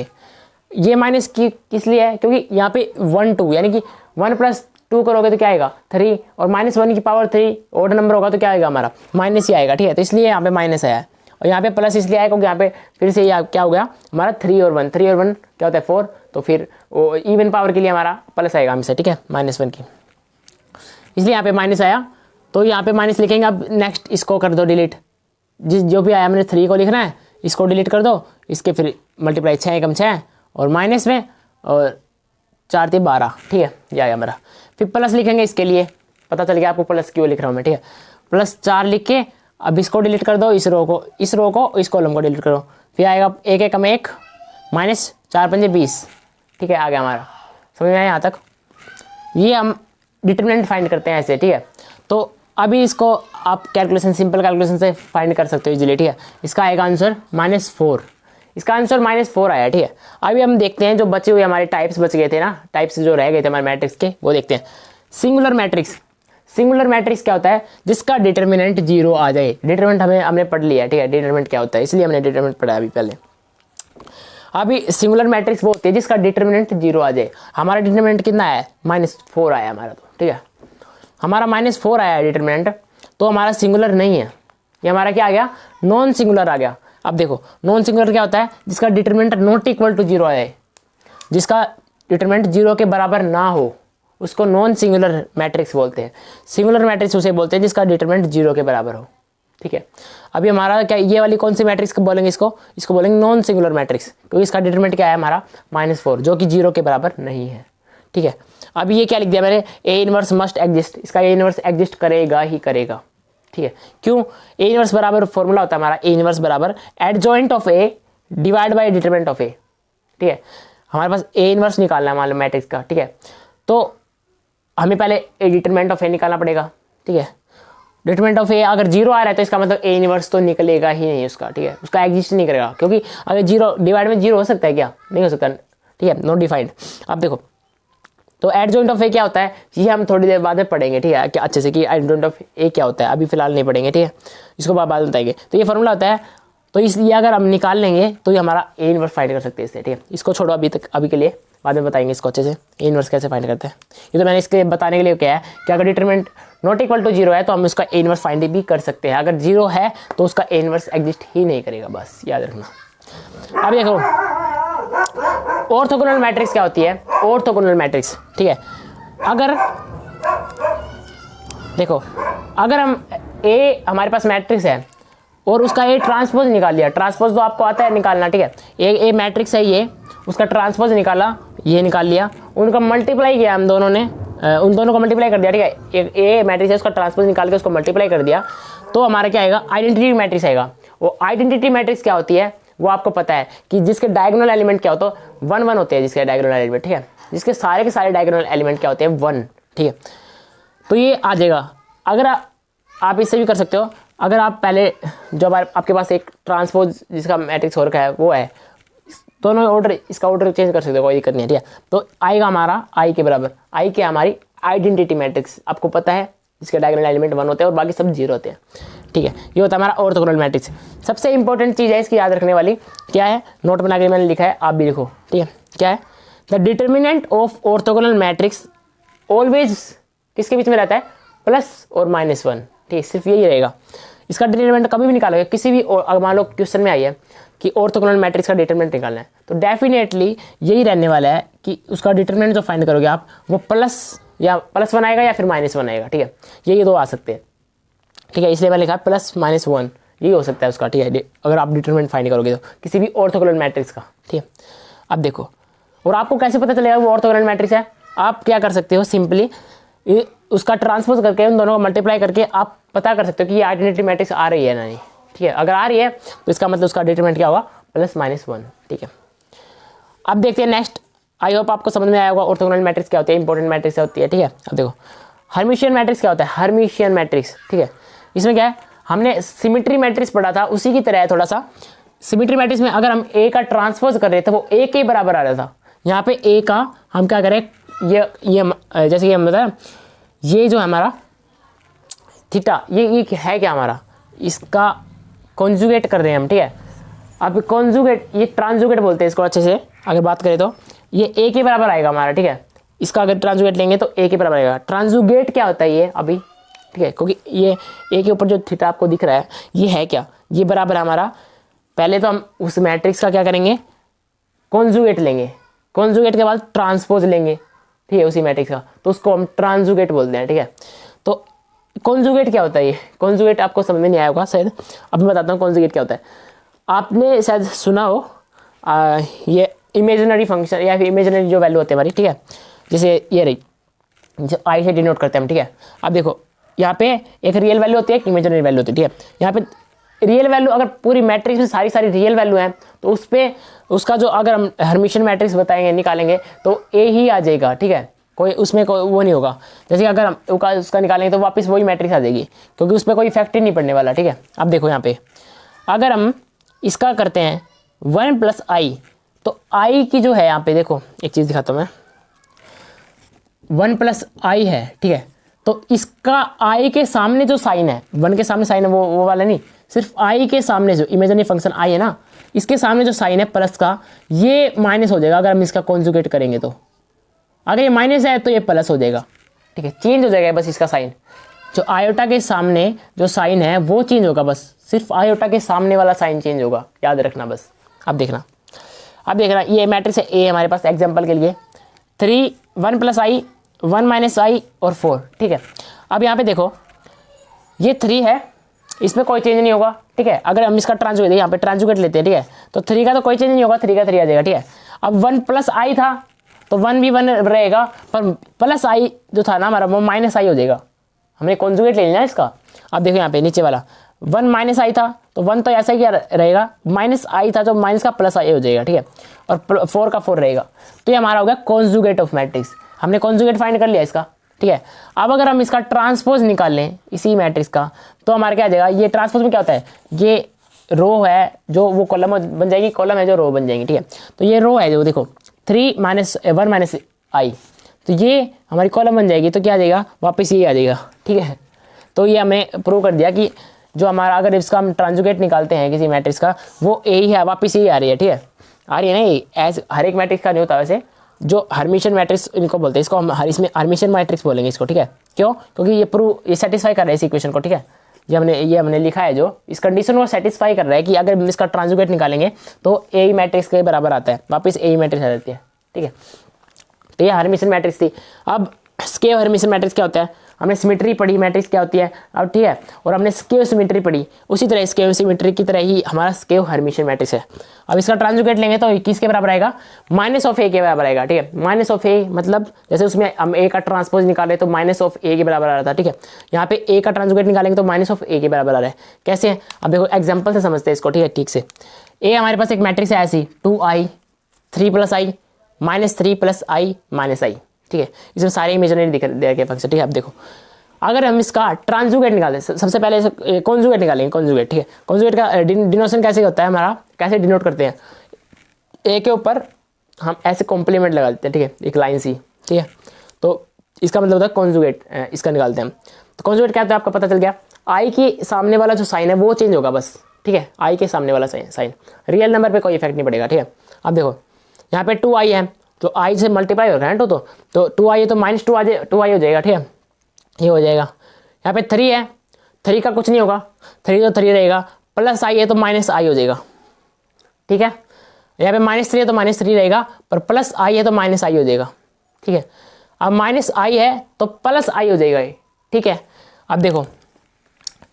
ये माइनस की किस लिए है, क्योंकि यहाँ पे 1 2 यानी कि 1 + 2 करोगे तो क्या आएगा 3, और -1 की पावर 3 ऑड नंबर होगा तो क्या आएगा हमारा माइनस ही आएगा, ठीक है। तो इसलिए यहाँ पे माइनस आया है, और यहाँ पे प्लस इसलिए आया क्योंकि यहाँ पे फिर से क्या हो गया हमारा 3 और 1 क्या होता है 4, तो फिर वो इवन पावर के लिए हमारा प्लस आएगा हमेशा, ठीक है, -1 की, इसलिए यहाँ पे माइनस आया, तो यहाँ पे माइनस लिखेंगे। अब नेक्स्ट इसको कर दो डिलीट, जो भी आया मैंने 3 को लिखना है, इसको डिलीट कर दो, इसके फिर मल्टीप्लाई 6 एकम 6 और माइनस में, और 4 3 12, ठीक है, ये आया मेरा। फिर प्लस लिखेंगे, इसके लिए पता चल गया आपको प्लस क्यों लिख रहा हूँ मैं, ठीक है, +4 लिख के अब इसको डिलीट कर दो, इस रो को इस कॉलम को डिलीट करो, फिर आएगा 1 एकम 1 -4 × 5 = 20, ठीक है, आ गया हमारा। समझ में आया यहाँ तक, ये हम डिटरमिनेंट फाइंड करते हैं ऐसे, ठीक है। तो अभी इसको आप सिंपल कैलकुलेशन से फाइंड कर सकते हो इजीली, ठीक है। इसका आएगा आंसर -4, इसका आंसर -4 आया, ठीक है। अभी हम देखते हैं जो बचे हुए हमारे टाइप्स बच गए थे ना, टाइप्स जो रह गए थे हमारे मैट्रिक्स के, वो देखते हैं। सिंगुलर मैट्रिक्स क्या होता है, जिसका डिटरमिनेंट 0 आ जाए। डिटरमिनेंट हमने पढ़ लिया, ठीक है, डिटरमिनेंट क्या होता है, इसलिए हमने डिटरमिनेंट पढ़ा अभी पहले। अभी सिंगुलर मैट्रिक्स वो होती है जिसका डिटरमिनेंट 0 आ जाए। हमारा डिटरमिनेंट कितना है, -4 आया हमारा, तो ठीक है, हमारा -4 आया है डिटरमिनेंट, तो हमारा सिंगुलर नहीं है, ये हमारा क्या आ गया, नॉन सिंगुलर आ गया। अब देखो नॉन सिंगुलर क्या होता है, जिसका डिटरमिनेंट नॉट इक्वल टू 0 आए, जिसका डिटरमिनेंट 0 के बराबर ना हो, उसको नॉन सिंगुलर मैट्रिक्स बोलते हैं। सिंगुलर मैट्रिक्स उसे बोलते हैं जिसका डिटरमिनेंट 0 के बराबर हो, ठीक है। अभी हमारा क्या, ये वाली कौन सी मैट्रिक्स को बोलेंगे, इसको बोलेंगे नॉन सिंगुलर मैट्रिक्स, क्योंकि इसका डिटरमिनेंट क्या है हमारा -4, जो कि 0 के बराबर नहीं है, ठीक है। अब ये क्या लिख दिया मैंने, A 1 मस्ट एग्जिस्ट, इसका A 1 एग्जिस्ट करेगा ही करेगा, ठीक है। क्यों, A 1 बराबर फॉर्मूला होता है हमारा, A 1 बराबर adjoint of A divide by determinant of A, ठीक है। हमारे पास A 1 निकालना है हमारे मैट्रिक्स का, ठीक है। तो हमें पहले डिटरमिनेंट ऑफ ए निकालना पड़ेगा, ठीक है। डिटरमिनेंट ऑफ ए अगर 0 आ रहा है तो इसका मतलब ए इनवर्स तो निकलेगा ही नहीं उसका, ठीक है, उसका एग्जिस्ट नहीं करेगा, क्योंकि अगर 0 डिवाइड में 0 हो सकता है क्या, नहीं हो सकता, ठीक है, नॉट डिफाइंड। अब देखो तो एडजॉइंट ऑफ ए क्या होता है, ये हम थोड़ी देर बाद में पढ़ेंगे, ठीक है, क्या अच्छे से कि एडजॉइंट ऑफ ए क्या होता है, अभी फिलहाल नहीं पढ़ेंगे, ठीक है, इसको बाद में बताएंगे। तो ये फॉर्मूला होता है, तो इसलिए अगर हम निकाल लेंगे तो ये हमारा ए इनवर्स फाइंड कर सकते हैं इससे, ठीक है। इसको छोड़ो अभी के लिए, बाद में बताएंगे इसको अच्छे से ए इनवर्स कैसे फाइंड करते हैं। ये तो मैंने इसके बताने के लिए क्या है कि अगर डिटरमिनेंट नॉट इक्वल टू 0 है तो हम उसका ए इनवर्स फाइंड भी कर सकते हैं, अगर 0 है तो उसका ए इनवर्स एग्जिस्ट ही नहीं करेगा, बस याद रखना। अब देखो ऑर्थोगोनल मैट्रिक्स क्या होती है, ऑर्थोगोनल मैट्रिक्स, ठीक है। अगर देखो अगर हम ए हमारे पास मैट्रिक्स है और उसका ए ट्रांसपोज निकाल लिया, ट्रांसपोज तो आपको आता है निकालना, ठीक है, ए मैट्रिक्स है ये, उसका ट्रांसपोज निकाला, ये निकाल लिया, उनका मल्टीप्लाई किया हम दोनों ने, उन दोनों को मल्टीप्लाई कर दिया, ठीक है, एक ए मैट्रिक्स है उसका ट्रांसपोज निकाल के उसको मल्टीप्लाई कर दिया, तो हमारा क्या आएगा, आइडेंटिटी मैट्रिक्स आएगा। वो आइडेंटिटी मैट्रिक्स क्या होती है वो आपको पता है कि जिसके डायगोनल एलिमेंट क्या होता है 1 1 होते हैं, जिसके डायगोनल एलिमेंट, ठीक है, जिसके सारे के सारे डायगोनल एलिमेंट क्या होते हैं 1, ठीक है। तो ये आ जाएगा। अगर आप इससे भी कर सकते हो, अगर आप पहले जब आपके पास एक ट्रांसपोज जिसका मैट्रिक्स हो रखा है वो है, दोनों ऑर्डर, इसका ऑर्डर चेंज कर सकते हो, कोई दिक्कत नहीं है, ठीक है। तो आएगा हमारा आई के बराबर, आई क्या हमारी आइडेंटिटी मैट्रिक्स, आपको पता है इसके डायगोनल एलिमेंट 1 होते हैं और बाकी सब 0 होते हैं, ठीक है। ये होता है हमारा ऑर्थोगोनल मैट्रिक्स। सबसे इंपॉर्टेंट चीज़ है इसकी याद रखने वाली, क्या है, नोट बना के मैंने लिखा है, आप भी लिखो, ठीक है। क्या है, the determinant of orthogonal matrix always किसके बीच में रहता है, प्लस और -1, ठीक है, सिर्फ यही रहेगा। इसका डिटरमिनेंट कभी भी निकालोगे, किसी भी अगर मान लो क्वेश्चन में आई है कि ऑर्थोगोनल मैट्रिक्स का डिटरमिनेंट निकालना है, तो डेफिनेटली यही रहने वाला है कि उसका डिटरमिनेंट जो फाइंड करोगे आप वो +1 आएगा या फिर -1 आएगा, ठीक है, यही दो आ सकते हैं, ठीक है, इसलिए मैंने लिखा +-1 यही हो सकता है उसका, ठीक है, अगर आप डिटरमिनेंट फाइंड करोगे तो किसी भी ऑर्थोगोनल मैट्रिक्स का, ठीक है। अब देखो, और आपको कैसे पता चलेगा वो ऑर्थोगोनल मैट्रिक्स है, आप क्या कर सकते हो, सिंपली उसका ट्रांसपोज करके उन दोनों को मल्टीप्लाई करके आप पता कर सकते हो कि ये आइडेंटिटी मैट्रिक्स आ रही है ना नहीं, ठीक है। अगर आ रही है तो इसका मतलब उसका डिटरमिनेंट क्या होगा, +-1, ठीक है। अब देखते हैं नेक्स्ट, आई होप आपको समझ में आया होगा ऑर्थोगोनल मैट्रिक्स क्या होती है, इंपॉर्टेंट मैट्रिक्स क्या होती है, ठीक है। अब देखो हर्मिशियन मैट्रिक्स क्या होता है, हर्मिशियन मैट्रिक्स, ठीक है, इसमें क्या है, हमने सिमेट्री मैट्रिक्स पढ़ा था, उसी की तरह है थोड़ा सा। सिमेट्री मैट्रिक्स में अगर हम ए का ट्रांसपोज कर रहे थे वो ए के बराबर आ रहा था, यहाँ पे ए का हम क्या करें, ये जैसे कि हम बताया, ये जो हमारा थीटा ये है क्या हमारा, इसका कॉन्जुगेट कर रहे हैं हम, ठीक है। अब कॉन्जुगेट, ये ट्रांसजुगेट बोलते हैं इसको अच्छे से अगर बात करें तो, ये ए के बराबर आएगा हमारा, ठीक है, इसका अगर ट्रांसजुगेट लेंगे तो ए के बराबर आएगा। ट्रांसजुगेट क्या होता है ये अभी, ठीक है, क्योंकि ये ए के ऊपर जो थीटा आपको दिख रहा है ये है क्या, ये बराबर है हमारा, पहले तो हम उस मैट्रिक्स का क्या करेंगे, कॉन्जुगेट लेंगे, कॉन्जुगेट के बाद ट्रांसपोज लेंगे, ठीक है, उसी मैट्रिक्स का, तो उसको हम ट्रांसजुगेट बोलते हैं, ठीक है। तो कॉन्जुगेट क्या होता है, ये कॉन्जुगेट आपको समझ में नहीं आया होगा शायद, अब मैं बताता हूँ कॉन्जुगेट क्या होता है। आपने शायद सुना हो ये इमेजिनरी फंक्शन या फिर इमेजिनरी जो वैल्यू होती है हमारी, ठीक है, जैसे ये रही जो आई से डिनोट करते हैं हम, ठीक है। अब देखो यहाँ पे एक रियल वैल्यू होती है, एक इमेजिनरी वैल्यू होती है, ठीक है। यहाँ पे रियल वैल्यू अगर पूरी मैट्रिक्स में सारी रियल वैल्यू है तो उस पर उसका जो अगर हम हर्मिशियन मैट्रिक्स बताएंगे निकालेंगे तो ए ही आ जाएगा, ठीक है, कोई उसमें कोई वो नहीं होगा। जैसे कि अगर हम उसका निकालेंगे तो वापस वही मैट्रिक्स आ जाएगी, क्योंकि उस पर कोई इफेक्ट ही नहीं पड़ने वाला, ठीक है। अब देखो यहाँ पे अगर हम इसका करते हैं 1 + i, तो i की जो है यहाँ पे देखो एक चीज़ दिखाता हूँ मैं, 1 + i है, ठीक है, तो इसका i के सामने जो साइन है, 1 के सामने साइन है वो वाला नहीं, सिर्फ i के सामने जो इमेजिनरी फंक्शन i है ना, इसके सामने जो साइन है प्लस का, ये माइनस हो जाएगा अगर हम इसका कॉन्जुगेट करेंगे तो, अगर ये माइनस है तो ये प्लस हो जाएगा, ठीक है, चेंज हो जाएगा बस इसका साइन, जो आयोटा के सामने जो साइन है वो चेंज होगा, बस सिर्फ आयोटा के सामने वाला साइन चेंज होगा, याद रखना बस। अब देखना ये मैट्रिक्स है ए हमारे पास एग्जांपल के लिए 3 1 + i 1 - i और 4, ठीक है। अब यहाँ पे देखो ये 3 है, इसमें कोई चेंज नहीं होगा, ठीक है। अगर हम इसका ट्रांसजुगेट यहाँ पे ट्रांसजुगेट लेते हैं, ठीक है, तो 3 का तो कोई चेंज नहीं होगा, 3 का 3 आ जाएगा, ठीक है। अब 1 + i था तो 1 भी 1 रहेगा, पर प्लस i जो था ना हमारा वो -i हो जाएगा, हमने कॉन्जुगेट ले लेना इसका। अब देखो यहाँ पे नीचे वाला 1 - i था तो 1 तो ऐसा ही क्या रहेगा, -i था तो माइनस का +i हो जाएगा, ठीक है, और 4 का 4 रहेगा, तो ये हमारा हो गया कॉन्जुगेट ऑफ मैट्रिक्स। हमने कॉन्जुगेट फाइंड कर लिया इसका, ठीक है। अब अगर हम इसका ट्रांसपोज निकाल लें इसी मैट्रिक्स का, तो हमारा क्या आ जाएगा, ये ट्रांसपोज में क्या होता है, ये रो है जो वो कॉलम बन जाएगी, कॉलम है जो रो बन जाएंगी, ठीक है। तो ये रो है जो देखो 3 माइनस 1 माइनस आई, तो ये हमारी कॉलम बन जाएगी, तो क्या आ जाएगा, वापस ये आ जाएगा, ठीक है। तो ये हमने प्रूव कर दिया कि जो हमारा अगर इसका हम ट्रांजुगेट निकालते हैं किसी मैट्रिक्स का, वो ए ही है, वापस यही आ रही है, ठीक है, आ रही है नहीं, एज हर एक मैट्रिक्स का नहीं होता वैसे, जो हर्मिशियन मैट्रिक्स इनको बोलते हैं, इसको हम इसमें हर्मिशियन मैट्रिक्स बोलेंगे इसको, ठीक है। क्यों, क्योंकि ये सेटिस्फाई कर रहा है इस इक्वेशन को, ठीक है। ये हमने लिखा है जो इस कंडीशन को सेटिस्फाई कर रहा है कि अगर हम इसका ट्रांजुगेट निकालेंगे तो ए ही मैट्रिक्स के बराबर आता है, वापस ए ही मैट्रिक्स आ जाती है, ठीक है। तो ये हर्मिशियन मैट्रिक्स थी। अब स्केव हर्मिशियन मैट्रिक्स क्या होता है, हमने सिमेट्री पढ़ी मैट्रिक्स क्या होती है अब, ठीक है, और हमने स्केव सिमेट्री पढ़ी, उसी तरह स्केव सिमेट्री की तरह ही हमारा स्केव हर्मिशियन मैट्रिक्स है। अब इसका ट्रांजुगेट लेंगे तो किसके बराबर आएगा, माइनस ऑफ ए के बराबर आएगा, ठीक है। माइनस ऑफ ए मतलब जैसे उसमें हम ए का ट्रांसपोज निकाले तो माइनस ऑफ ए के बराबर आ रहा था, ठीक है। यहाँ पे ए का ट्रांजुगेट निकालेंगे तो माइनस ऑफ ए के बराबर आ रहा है। कैसे, अब देखो एग्जाम्पल से समझते हैं इसको, ठीक है, ठीक से। ए हमारे पास एक मैट्रिक्स है ऐसी 2i 3 + i -3 + i -i, ठीक है। इसमें सारे इमेजिनरी दिख रहे हैं फंक्शन, ठीक है। अब देखो अगर हम इसका ट्रांजुगेट निकालें, सबसे पहले कॉन्जुगेट निकालेंगे, कॉन्जुगेट, ठीक है। कॉन्जुगेट का डिनोशन कैसे होता है हमारा, कैसे डिनोट करते हैं, ए के ऊपर हम ऐसे कॉम्प्लीमेंट लगा देते हैं, ठीक है, एक लाइन सी, ठीक है। तो इसका मतलब होता है कॉन्जुगेट, इसका निकालते हैं हम। तो कॉन्जुगेट क्या होता है आपका पता चल गया, आई के सामने वाला जो साइन है वो चेंज होगा बस, ठीक है, आई के सामने वाला साइन, रियल नंबर पे कोई इफेक्ट नहीं पड़ेगा, ठीक है। अब देखो यहाँ पे 2i है, तो आई से मल्टीप्लाई होगा ना, तो 2i है तो -2i हो जाएगा, ठीक है, ये हो जाएगा। यहाँ पे 3 है, 3 का कुछ नहीं होगा, 3 तो 3 रहेगा, प्लस आई है तो -i हो जाएगा, ठीक है। यहाँ पे -3 है तो -3 रहेगा, पर प्लस आई है तो -i हो जाएगा, ठीक है। अब -i है तो प्लस i हो जाएगा, ठीक है। अब देखो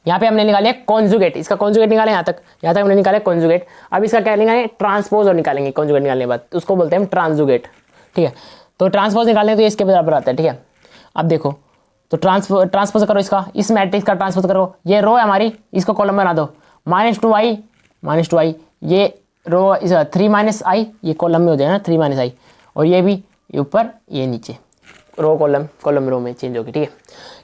यहाँ पे हमने निकाले कॉन्जुगेट, इसका कॉन्जुगेट निकाले यहाँ तक हमने निकाले कॉन्जुगेट। अब इसका क्या निकालेंगे, ट्रांसपोज और निकालेंगे कॉन्जुगेट निकालने के बाद, तो उसको बोलते हैं हम ट्रांजुगेट, ठीक है। तो ट्रांसपोज निकालने तो इसके बराबर आता है, ठीक है। अब देखो तो ट्रांसपोज करो इसका, इस मैट्रिक्स का ट्रांसपोज करो, ये रो है हमारी, इसको कॉलम बना दो, -2i ये रो 3 - i, ये कॉलम में हो जाएगा ना 3 - i, और ये भी ये ऊपर ये नीचे, रो कॉलम रो में चेंज होगी, ठीक है।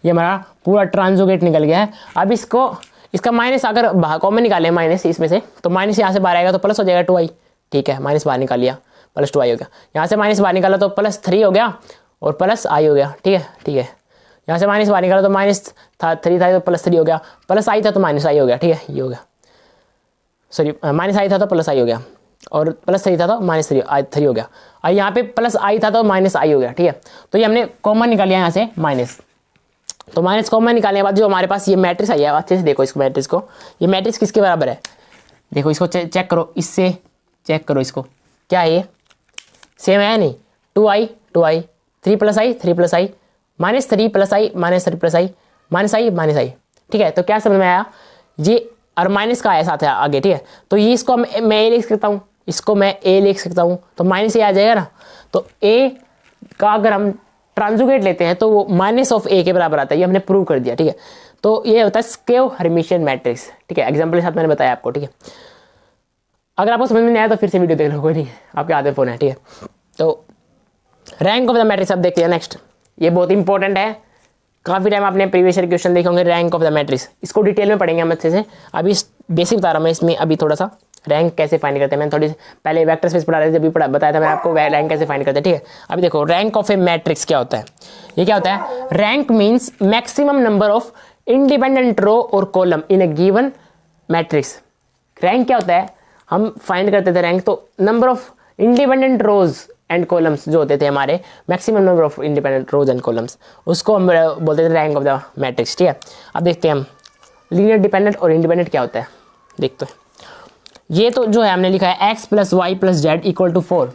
ये हमारा पूरा ट्रांजुगेट निकल गया है। अब इसका माइनस अगर कॉमन निकाले माइनस इसमें से, तो माइनस यहाँ से बाहर आएगा तो प्लस हो जाएगा 2i, ठीक है, माइनस बाहर निकाल लिया, +2i हो गया। यहाँ से माइनस बाहर निकाला तो +3 हो गया और +i हो गया, ठीक है। यहाँ से माइनस बाहर निकाला तो -3 था तो +3 हो गया, +i था तो -i हो गया, ठीक है, ये हो गया, सॉरी -i था तो +i हो गया, और +3 था तो -3 हो गया, और यहाँ पे +i था तो -i हो गया, ठीक है। तो ये हमने कॉमन निकाल लिया यहाँ से माइनस, तो माइनस कॉमन निकालने के बाद जो हमारे पास ये मैट्रिक्स आई है, अच्छे से देखो इस मैट्रिक्स को, ये मैट्रिक्स किसके बराबर है, देखो इसको चेक करो, इससे चेक करो इसको, क्या है ये सेम है नहीं, 2i 3 + i -3 + i -i, ठीक है। तो क्या समझ में आया, ये और माइनस का आया साथ है आगे, ठीक है। तो ये इसको मैं ए लिख सकता हूँ, इसको मैं ए लिख सकता हूँ, तो माइनस ये आ जाएगा ना। तो ए का अगर हम ट्रांजुगेट लेते हैं तो वो -a के बराबर आता है, ये हमने प्रूव कर दिया, ठीक है। तो ये होता है स्केव हर्मिशियन मैट्रिक्स, ठीक है, एग्जाम्पल के साथ मैंने बताया आपको, ठीक है। अगर आपको समझ में नहीं आया तो फिर से वीडियो देख लो, कोई नहीं, आपके हाथ में फोन है, ठीक है। तो रैंक ऑफ द मैट्रिक्स अब देखते हैं नेक्स्ट, ये बहुत इंपॉर्टेंट है, काफ़ी टाइम आपने प्रीवियस ईयर क्वेश्चन देखे होंगे, रैंक ऑफ द मैट्रिक्स, इसको डिटेल में पढ़ेंगे हम अच्छे से। अभी बेसिक बता रहा हूँ मैं इसमें, अभी थोड़ा सा रैंक कैसे फाइंड करते हैं, मैंने थोड़ी पहले वेक्टर स्पेस पढ़ा रहे थे, जब भी बताया था मैं आपको रैंक कैसे फाइंड करते हैं, ठीक है। अभी देखो रैंक ऑफ ए मैट्रिक्स क्या होता है, ये क्या होता है, rank means maximum number of independent row और column in a given matrix. Rank क्या होता है, हम फाइंड करते थे रैंक, तो number of independent rows and columns जो होते थे हमारे, maximum number of independent rows and columns, उसको हम बोलते थे रैंक ऑफ द मैट्रिक्स, ठीक है। अब देखते हैं हम लीनियर डिपेंडेंट और इंडिपेंडेंट क्या होता है, देखते हैं। ये तो जो है हमने लिखा है x + y + z = 4,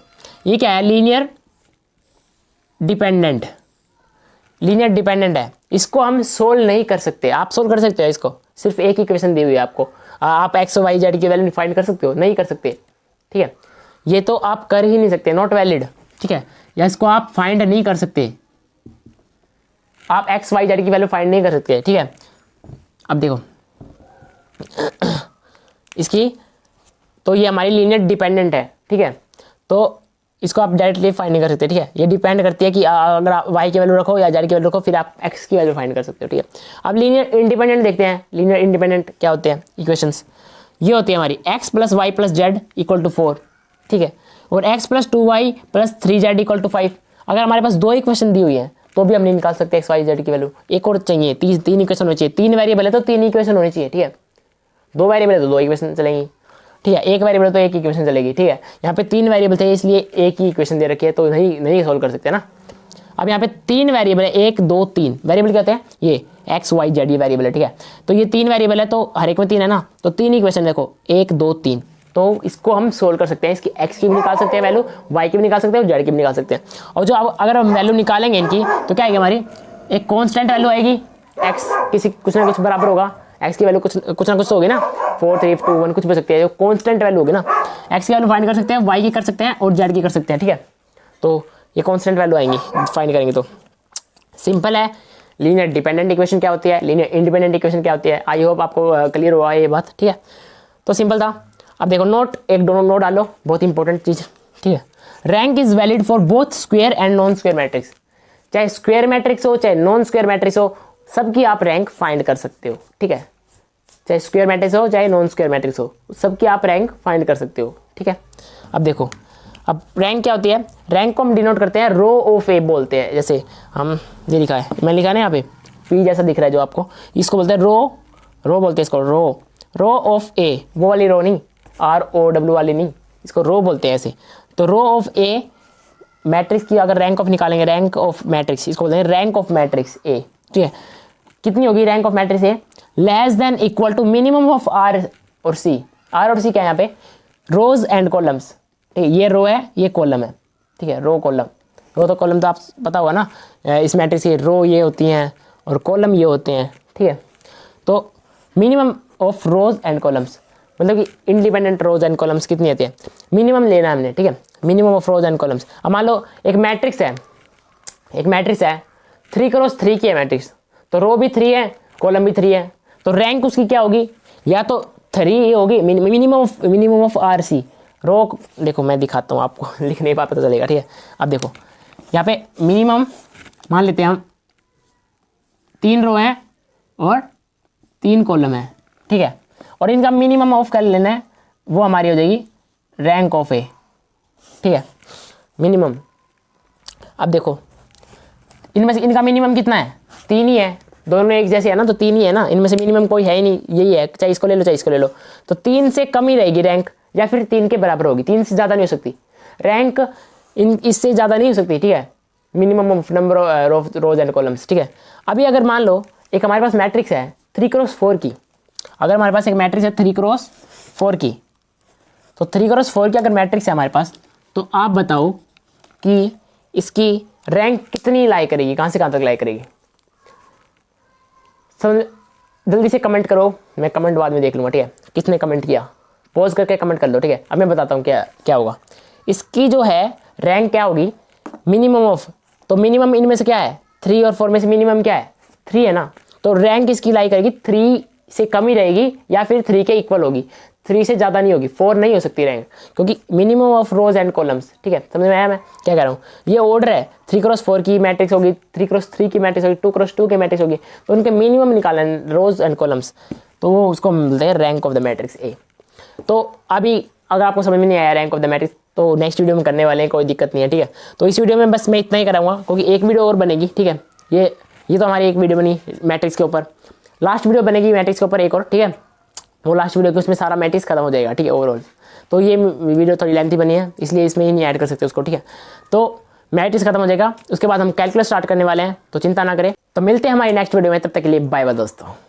ये क्या है, लीनियर डिपेंडेंट है, इसको हम सोल्व नहीं कर सकते, आप सोल्व कर सकते हो इसको, सिर्फ एक ही इक्वेशन दी हुई है आपको, आप x y z की वैल्यू फाइंड कर सकते हो, नहीं कर सकते, ठीक है। ये तो आप कर ही नहीं सकते, नॉट वैलिड, ठीक है, या इसको आप फाइंड नहीं कर सकते, आप x y z की वैल्यू फाइंड नहीं कर सकते, ठीक है। अब देखो इसकी, तो ये हमारी लीनियर डिपेंडेंट है, ठीक है। तो इसको आप डायरेक्टली फाइंड नहीं कर सकते, ठीक है। ये डिपेंड करती है कि अगर आप y की वैल्यू रखो या z की वैल्यू रखो, फिर आप x की वैल्यू फाइंड कर सकते हो, ठीक है। अब लीनियर इंडिपेंडेंट देखते हैं। लीनियर इंडिपेंडेंट क्या होते हैं इक्वेशंस? ये होती है हमारी x plus y plus z equal to 4, ठीक है, और x plus 2y plus 3z equal to 5। अगर हमारे पास दो इक्वेशन दी हुई है तो भी हम नहीं निकाल सकते एक्स वाई जेड की वैल्यू। एक और चाहिए, तीन इक्वेशन होनी चाहिए। 3 वेरिएबल है तो 3 इक्वेशन होनी चाहिए, ठीक है। 2 वेरिएबल है तो 2 इक्वेशन चलेंगी, ठीक है। 1 वेरिएबल तो 1 इक्वेशन चलेगी, ठीक है। यहाँ पे 3 वेरिएबल थे इसलिए एक ही इक्वेशन दे रखी है, तो नहीं सोल्व कर सकते ना। अब यहाँ पे 3 वेरिएबल है, 1 2 3 वेरिएबल क्या होते हैं? ये एक्स वाई जेड, ये वेरिएबल है, ठीक है। तो ये 3 वेरिएबल है तो हर एक में 3 है ना, तो 3 इक्वेशन देखो 1 2 3, तो इसको हम सोल्व कर सकते हैं। इसकी एक्स की भी निकाल सकते हैं वैल्यू, वाई की भी निकाल सकते हैं और जेड की भी निकाल सकते हैं। और जो अब अगर हम वैल्यू निकालेंगे इनकी तो क्या आएगी हमारी? एक कांस्टेंट वैल्यू आएगी, एक्स किसी कुछ ना कुछ बराबर होगा, एक्स की वैल्यू कुछ ना कुछ तो होगी ना, 4 3 2 1 कुछ भी सकती है, जो कांस्टेंट वैल्यू होगी ना। एक्स की वैल्यू फाइंड कर सकते हैं, वाई की कर सकते हैं और जेड की कर सकते हैं, ठीक है। तो ये कांस्टेंट वैल्यू आएंगी फाइंड करेंगे तो सिंपल है। लीनियर डिपेंडेंट इक्वेशन क्या होती है, लीनियर इंडिपेंडेंट इक्वेशन क्या होती है, आई होप आपको क्लियर हुआ है ये बात, ठीक है। तो सिंपल था। अब देखो नोट, एक दोनों नोट डालो, बहुत इंपॉर्टेंट चीज़, ठीक है। Rank is valid for both square and non square matrix. चाहे स्क्वायर मैट्रिक्स हो चाहे नॉन स्क्वायर मैट्रिक्स हो, सबकी आप रैंक फाइंड कर सकते हो, ठीक है। चाहे स्क्वायर मैट्रिक्स हो चाहे नॉन स्क्वायर मैट्रिक्स हो, सबकी आप रैंक फाइंड कर सकते हो, ठीक है। अब देखो, अब रैंक क्या होती है? रैंक को हम डिनोट करते हैं रो ऑफ ए बोलते हैं। जैसे हम ये लिखा है, मैं लिखा है ना यहाँ पे पी जैसा दिख रहा है जो आपको, इसको बोलते हैं रो बोलते हैं इसको, रो ऑफ ए, वो वाली रो नहीं, ROW वाली नहीं, इसको रो बोलते हैं ऐसे। तो रो ऑफ ए मैट्रिक्स की अगर रैंक ऑफ निकालेंगे, रैंक ऑफ मैट्रिक्स, इसको बोलते हैं रैंक ऑफ मैट्रिक्स ए, ठीक है। कितनी होगी rank of matrix A? Less than equal to minimum of R और C। R और C क्या है यहाँ पे? रोज एंड कॉलम्स, ठीक है। ये रो है, ये कॉलम है, ठीक है। रो कॉलम, रो तो कॉलम तो आप पता होगा ना, इस मैट्रिक्स की रो ये होती हैं और कॉलम ये होते हैं, ठीक है। तो minimum of rose and columns मतलब कि इंडिपेंडेंट रोज एंड कॉलम्स कितनी आती है, मिनिमम लेना है हमने, ठीक है। Minimum of rose and columns. अब मान लो एक मैट्रिक्स है 3 क्रॉस 3 की है मैट्रिक्स, तो रो भी 3 है कॉलम भी 3 है, तो रैंक उसकी क्या होगी? या तो 3 होगी, मिनिमम ऑफ RC। रो देखो मैं दिखाता हूँ आपको, लिख नहीं पता चलेगा, ठीक है। अब देखो यहाँ पे मिनिमम मान लेते हैं हम 3 रो हैं और 3 कॉलम है, ठीक है। और इनका मिनिमम ऑफ कर लेना है, वो हमारी हो जाएगी रैंक ऑफ ए, ठीक है, मिनिमम। अब देखो इनमें से इनका मिनिमम कितना है? 3 ही है, दोनों एक जैसे है ना, तो 3 ही है ना, इनमें से मिनिमम कोई है ही नहीं, यही है, चाहे इसको ले लो चाहे इसको ले लो। तो 3 से कम ही रहेगी रैंक, या फिर 3 के बराबर होगी, 3 से ज़्यादा नहीं हो सकती रैंक, इससे ज़्यादा नहीं हो सकती, ठीक है। Minimum of number of rose and columns, ठीक है। अभी अगर मान लो एक हमारे पास मैट्रिक्स है 3 क्रॉस 4 की, अगर हमारे पास एक मैट्रिक्स है 3 क्रॉस 4 की, तो 3 क्रॉस 4 की अगर मैट्रिक्स है हमारे पास, तो आप बताओ कि इसकी रैंक कितनी लाई करेगी, कहाँ से कहाँ तक लाई करेगी? समझ, जल्दी से कमेंट करो, मैं कमेंट बाद में देख लूँगा, ठीक है। किसने कमेंट किया पॉज करके कमेंट कर लो, ठीक है। अब मैं बताता हूँ क्या होगा। इसकी जो है रैंक क्या होगी? मिनिमम ऑफ, तो मिनिमम इनमें से क्या है? 3 और 4 में से मिनिमम क्या है? 3 है ना, तो रैंक इसकी लाई करेगी 3 से कम ही रहेगी या फिर 3 के इक्वल होगी, 3 से ज़्यादा नहीं होगी, 4 नहीं हो सकती रैंक, क्योंकि minimum of rose and columns, ठीक है। समझ में आया मैं क्या कह रहा हूँ? ये ऑर्डर है, 3 क्रॉस 4 की मैट्रिक्स होगी, 3 क्रॉस 3 की मैट्रिक्स होगी, 2 क्रॉस 2 की मैट्रिक्स होगी, तो उनके मिनिमम निकालना रोज एंड कॉलम्स, तो वो उसको मिलते हैं rank of the matrix A. तो अभी अगर आपको समझ में नहीं आया रैंक ऑफ द मैट्रिक्स, तो नेक्स्ट वीडियो में करने वाले हैं, कोई दिक्कत नहीं है, ठीक है। तो इस वीडियो में बस मैं इतना ही कराऊंगा, क्योंकि एक वीडियो और बनेगी, ठीक है। ये तो हमारी एक वीडियो बनी मैट्रिक्स के ऊपर, लास्ट वीडियो बनेगी मैट्रिक्स के ऊपर एक और, ठीक है। वो लास्ट वीडियो के उसमें सारा मैट्रिक्स खत्म हो जाएगा, ठीक है, ओवरऑल। तो ये वीडियो थोड़ी लेंथी बनी है, इसलिए इसमें ही नहीं ऐड कर सकते उसको, ठीक है। तो मैट्रिक्स खत्म हो जाएगा, उसके बाद हम कैलकुलस स्टार्ट करने वाले हैं, तो चिंता ना करें। तो मिलते हैं हमारी नेक्स्ट वीडियो में, तब तक के लिए बाय बाय दोस्तों।